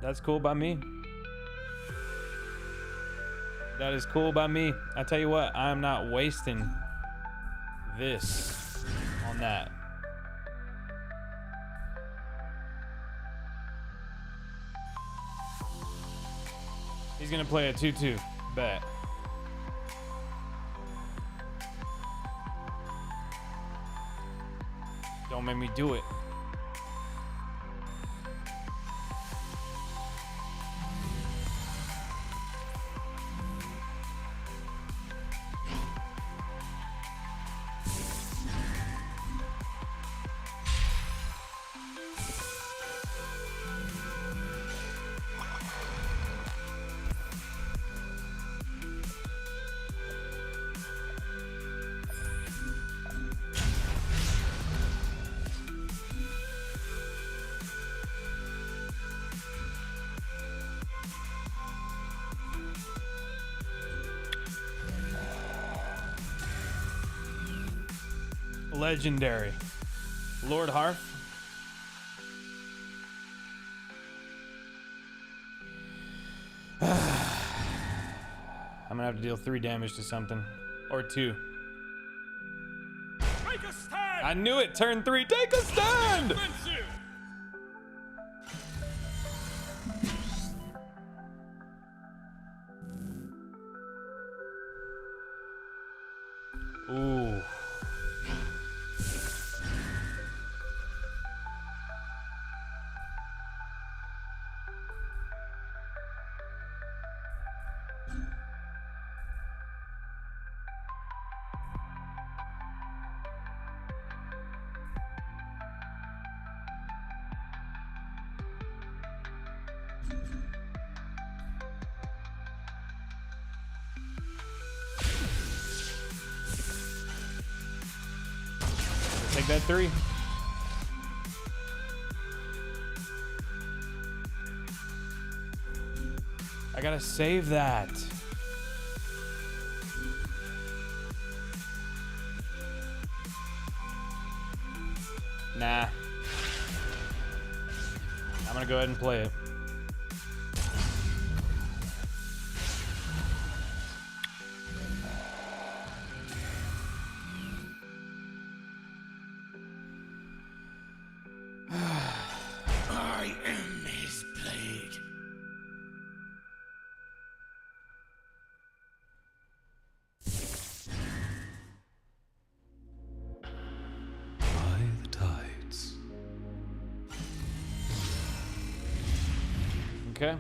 That's cool by me. That is cool by me. I tell you what, I'm not wasting this on that. He's gonna play a 2-2. Bet. Don't make me do it. Legendary. Lord Harf. I'm gonna have to deal 3 damage to something. Or 2. Take a stand! I knew it! Turn 3, take a stand! Offensive! Ooh. Take that 3. I gotta save that. Nah. I'm gonna go ahead and play it. I am his blade. By the tides. Okay.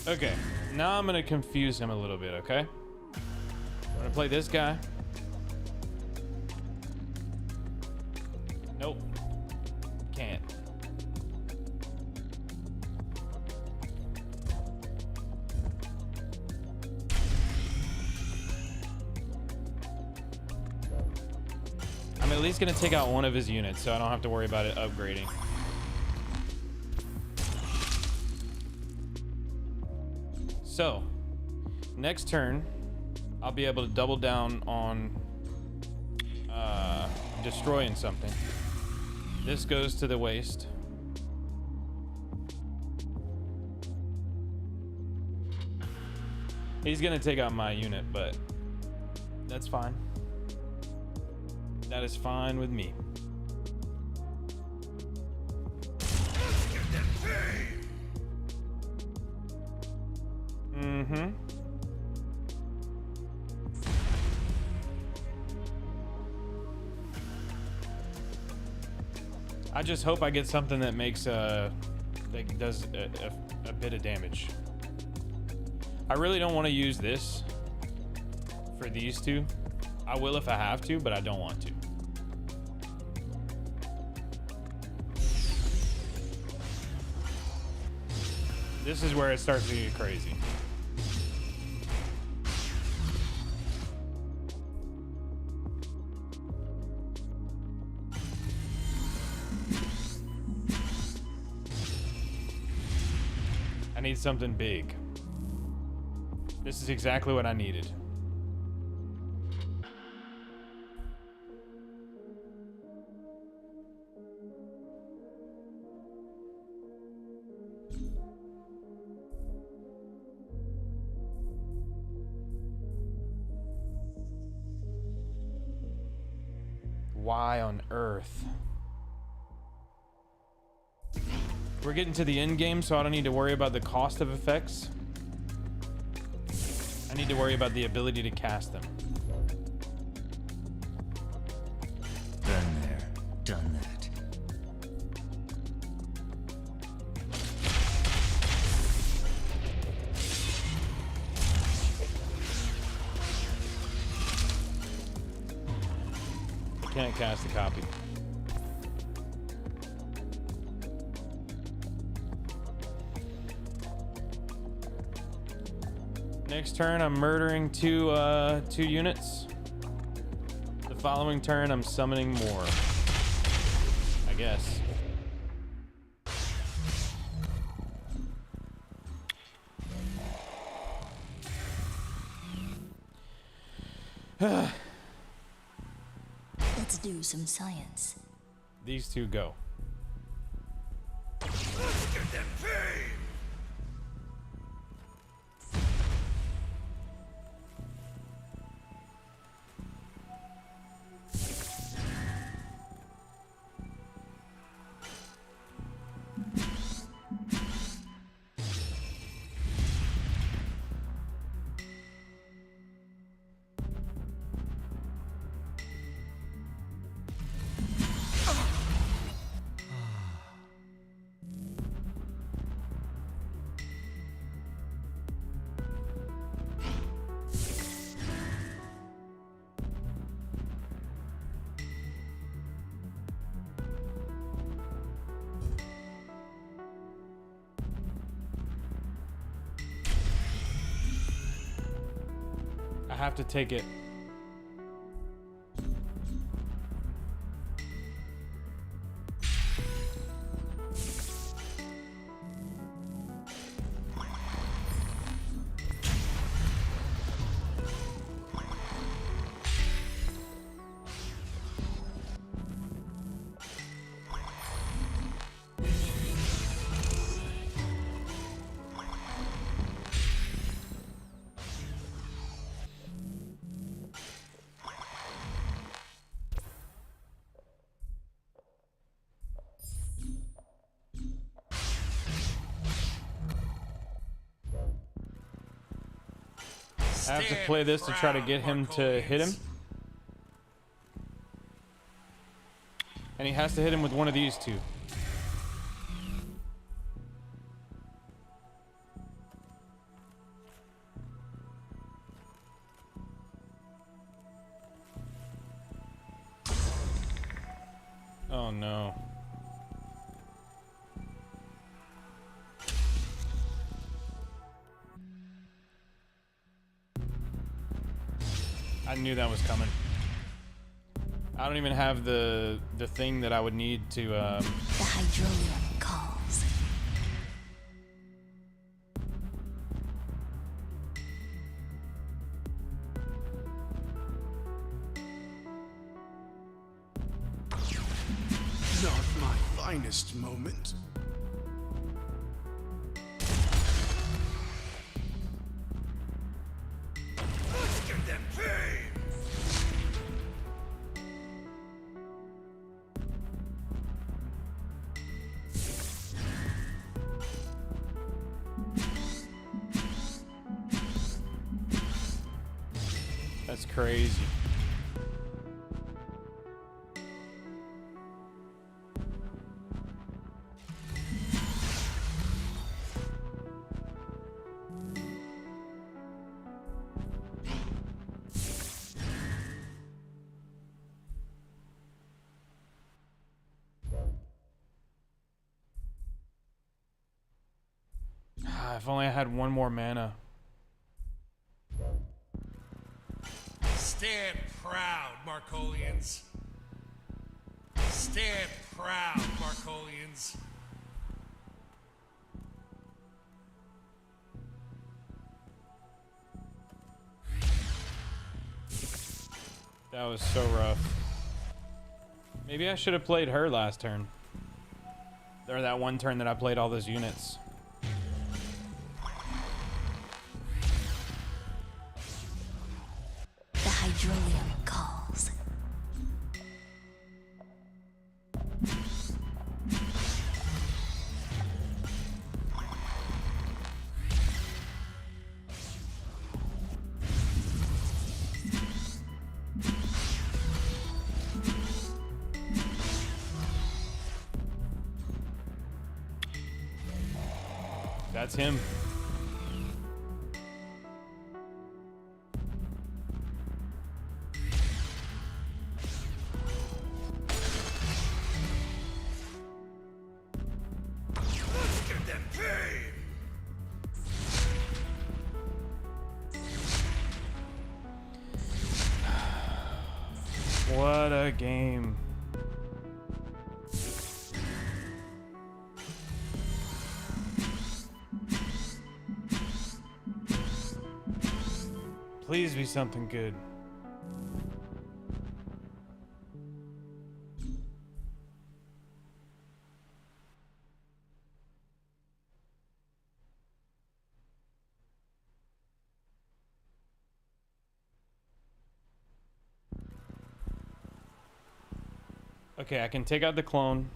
Okay, now I'm gonna confuse him a little bit, okay? I'm gonna play this guy. Nope. Can't. I'm at least gonna take out one of his units so I don't have to worry about it upgrading. So, next turn, I'll be able to double down on destroying something. This goes to the waste. He's gonna take out my unit, but that's fine. That is fine with me. Mm-hmm. I just hope I get something that makes that does a bit of damage. I really don't want to use this for these two. I will if I have to, but I don't want to. This is where it starts to get crazy. I need something big. This is exactly what I needed. Why on earth? We're getting to the end game, so I don't need to worry about the cost of effects. I need to worry about the ability to cast them. Been there, done that. Can't cast a copy. Next turn, I'm murdering two units. The following turn, I'm summoning more. I guess. Let's do some science. These two go. Let's get them pain! I have to take it. I have to play this to try to get him to hit him. And he has to hit him with one of these two. Oh no. I knew that was coming. I don't even have the thing that I would need to The Hydrolium calls. Not my finest moment. Let's give them pain! That's crazy. If only I had one more mana. Stand proud, Markolians. Stand proud, Markolians. That was so rough. Maybe I should have played her last turn. Or that one turn that I played all those units. The Hydrolium calls. That's him. Let's give them pain! What a game. Please be something good. Okay, I can take out the clone.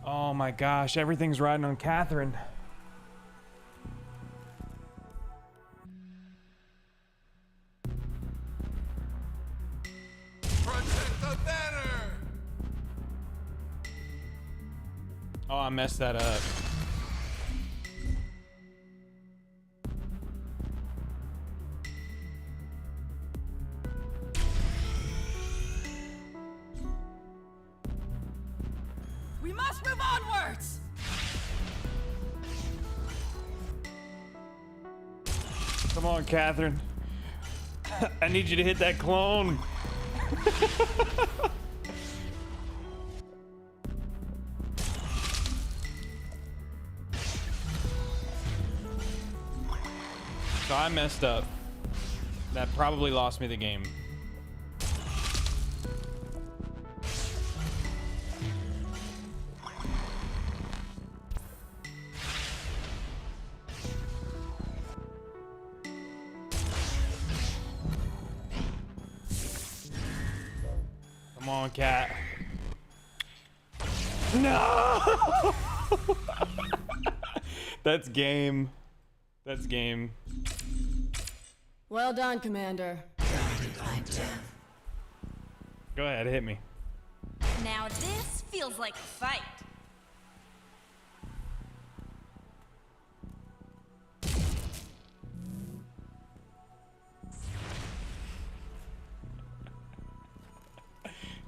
Oh my gosh, everything's riding on Catherine. Protect the banner! Oh, I messed that up. We must move onwards! Come on, Catherine. I need you to hit that clone. So I messed up. That probably lost me the game. Come on, cat. No! That's game. That's game. Well done, Commander. Go ahead, hit me. Now this feels like a fight.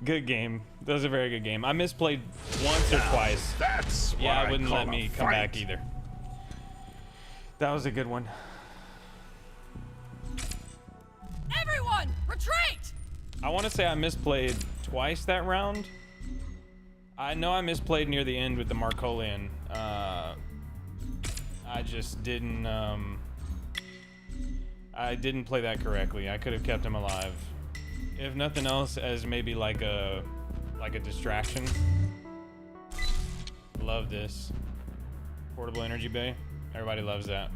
Good game. That was a very good game. I misplayed once or twice. That's Yeah, what it wouldn't I let call me a come back fight. either. That was a good one. Everyone, retreat! I want to say I misplayed twice that round. I know I misplayed near the end with the Markolian. I just didn't, I didn't play that correctly. I could have kept him alive. If nothing else, as maybe like a distraction. Love this. Portable energy bay. Everybody loves that.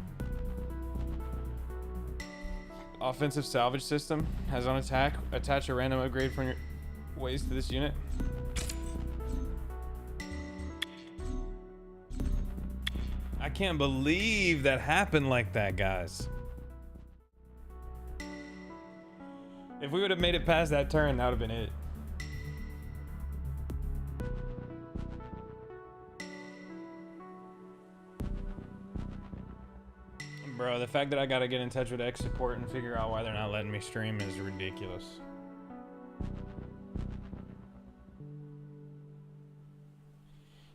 Offensive salvage system has on attack. Attach a random upgrade from your waist to this unit. I can't believe that happened like that, guys. If we would have made it past that turn, that would have been it. Bro, the fact that I gotta get in touch with X support and figure out why they're not letting me stream is ridiculous.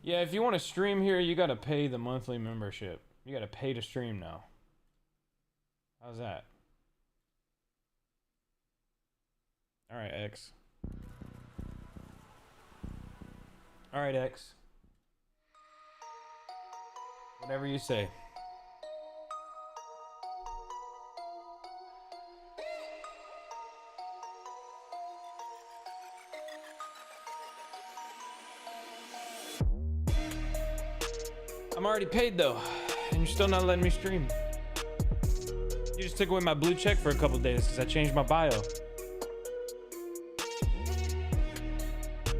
Yeah, if you want to stream here, you gotta pay the monthly membership. You gotta pay to stream now. How's that? Alright, X. Alright, X. Whatever you say. I'm already paid though, and you're still not letting me stream. You just took away my blue check for a couple days because I changed my bio.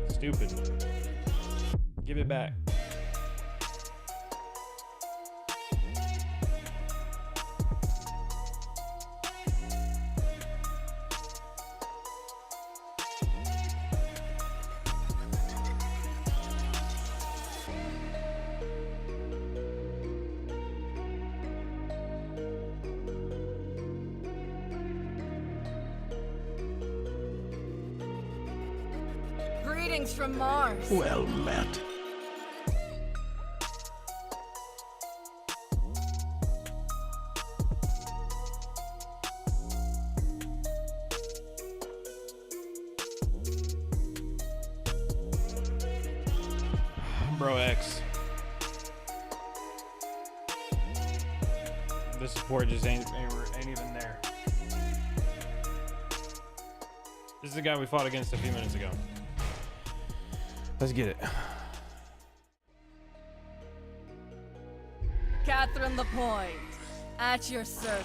Stupid. Give it back. Greetings from Mars. Well met. Bro, X. The support just ain't even there. This is the guy we fought against a few minutes ago. Let's get it. Catherine LaPointe, at your service.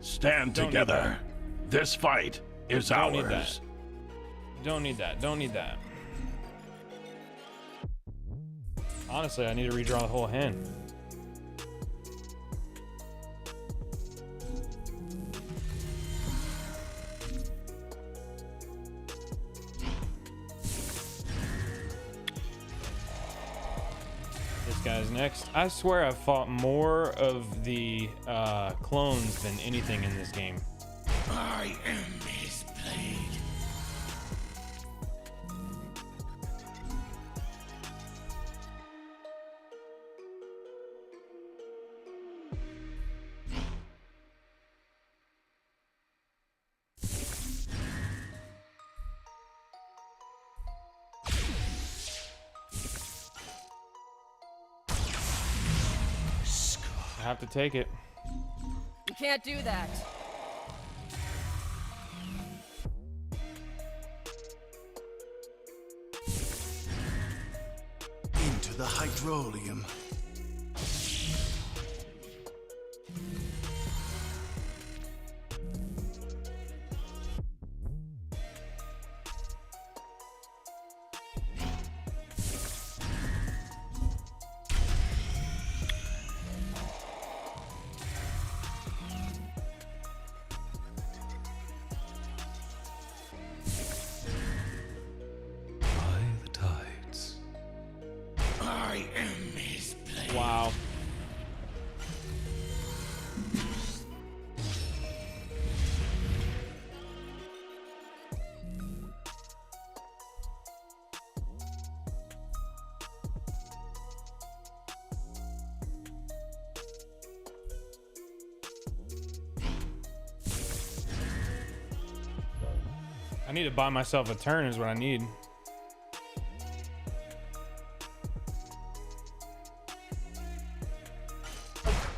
Stand Don't need together. This fight is Don't ours. need that. Don't need that. Don't need that. Honestly, I need to redraw the whole hand. This guy's next. I swear I've fought more of the clones than anything in this game. I am his blade. I have to take it. You can't do that. Into the hydrolium. By the tides. I am his need to buy myself a turn is what I need.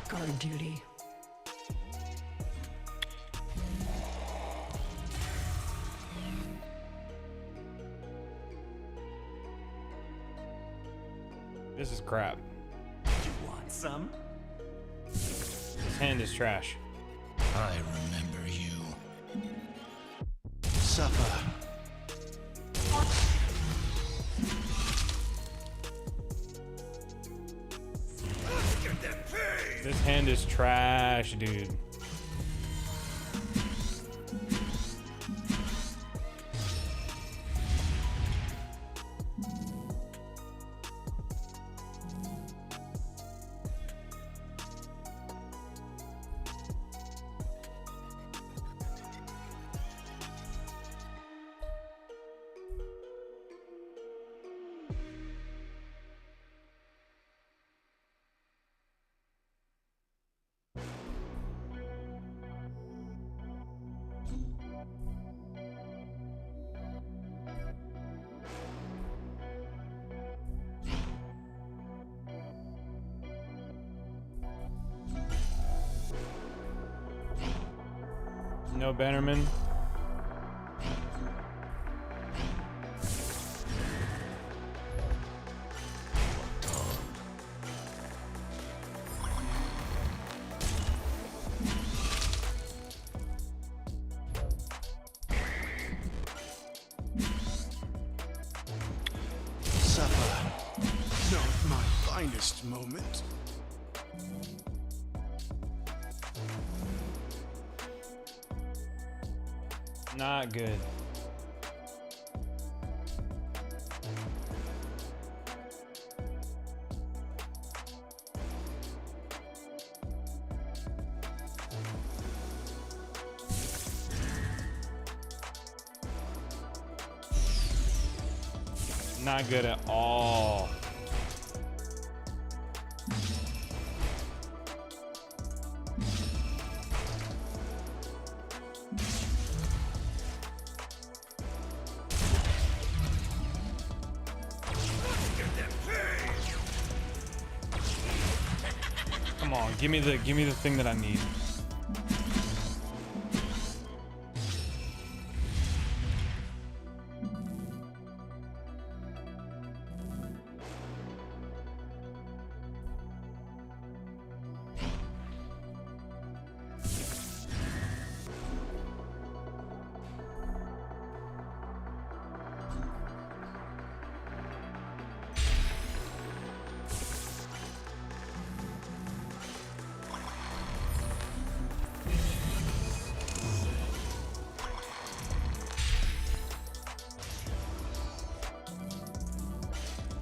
Guard duty. This is crap. You want some? This hand is trash. I remember you. Suffer. This hand is trash, dude. No Bannerman. Suffer. Not my finest moment. Not good. Not good at all. Come on, give me the thing that I need.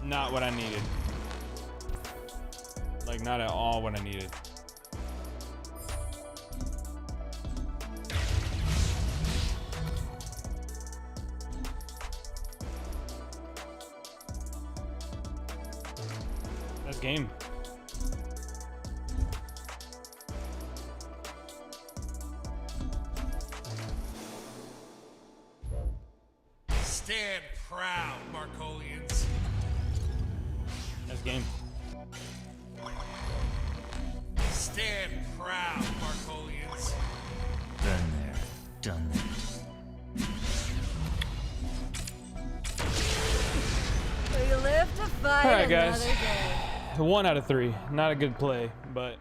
Not what I needed. Like, not at all what I needed. That's game. Stand proud, Markolians. That's game. Stand proud, Markolians. Been there, done that. We live to fight All right, another guys. day. 1 out of 3. Not a good play, but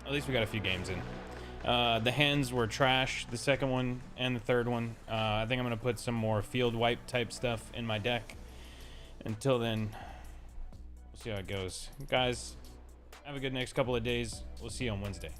at least we got a few games in. The hands were trash, the second one and the third one. I think I'm going to put some more field wipe type stuff in my deck. Until then, we'll see how it goes. Guys, have a good next couple of days. We'll see you on Wednesday.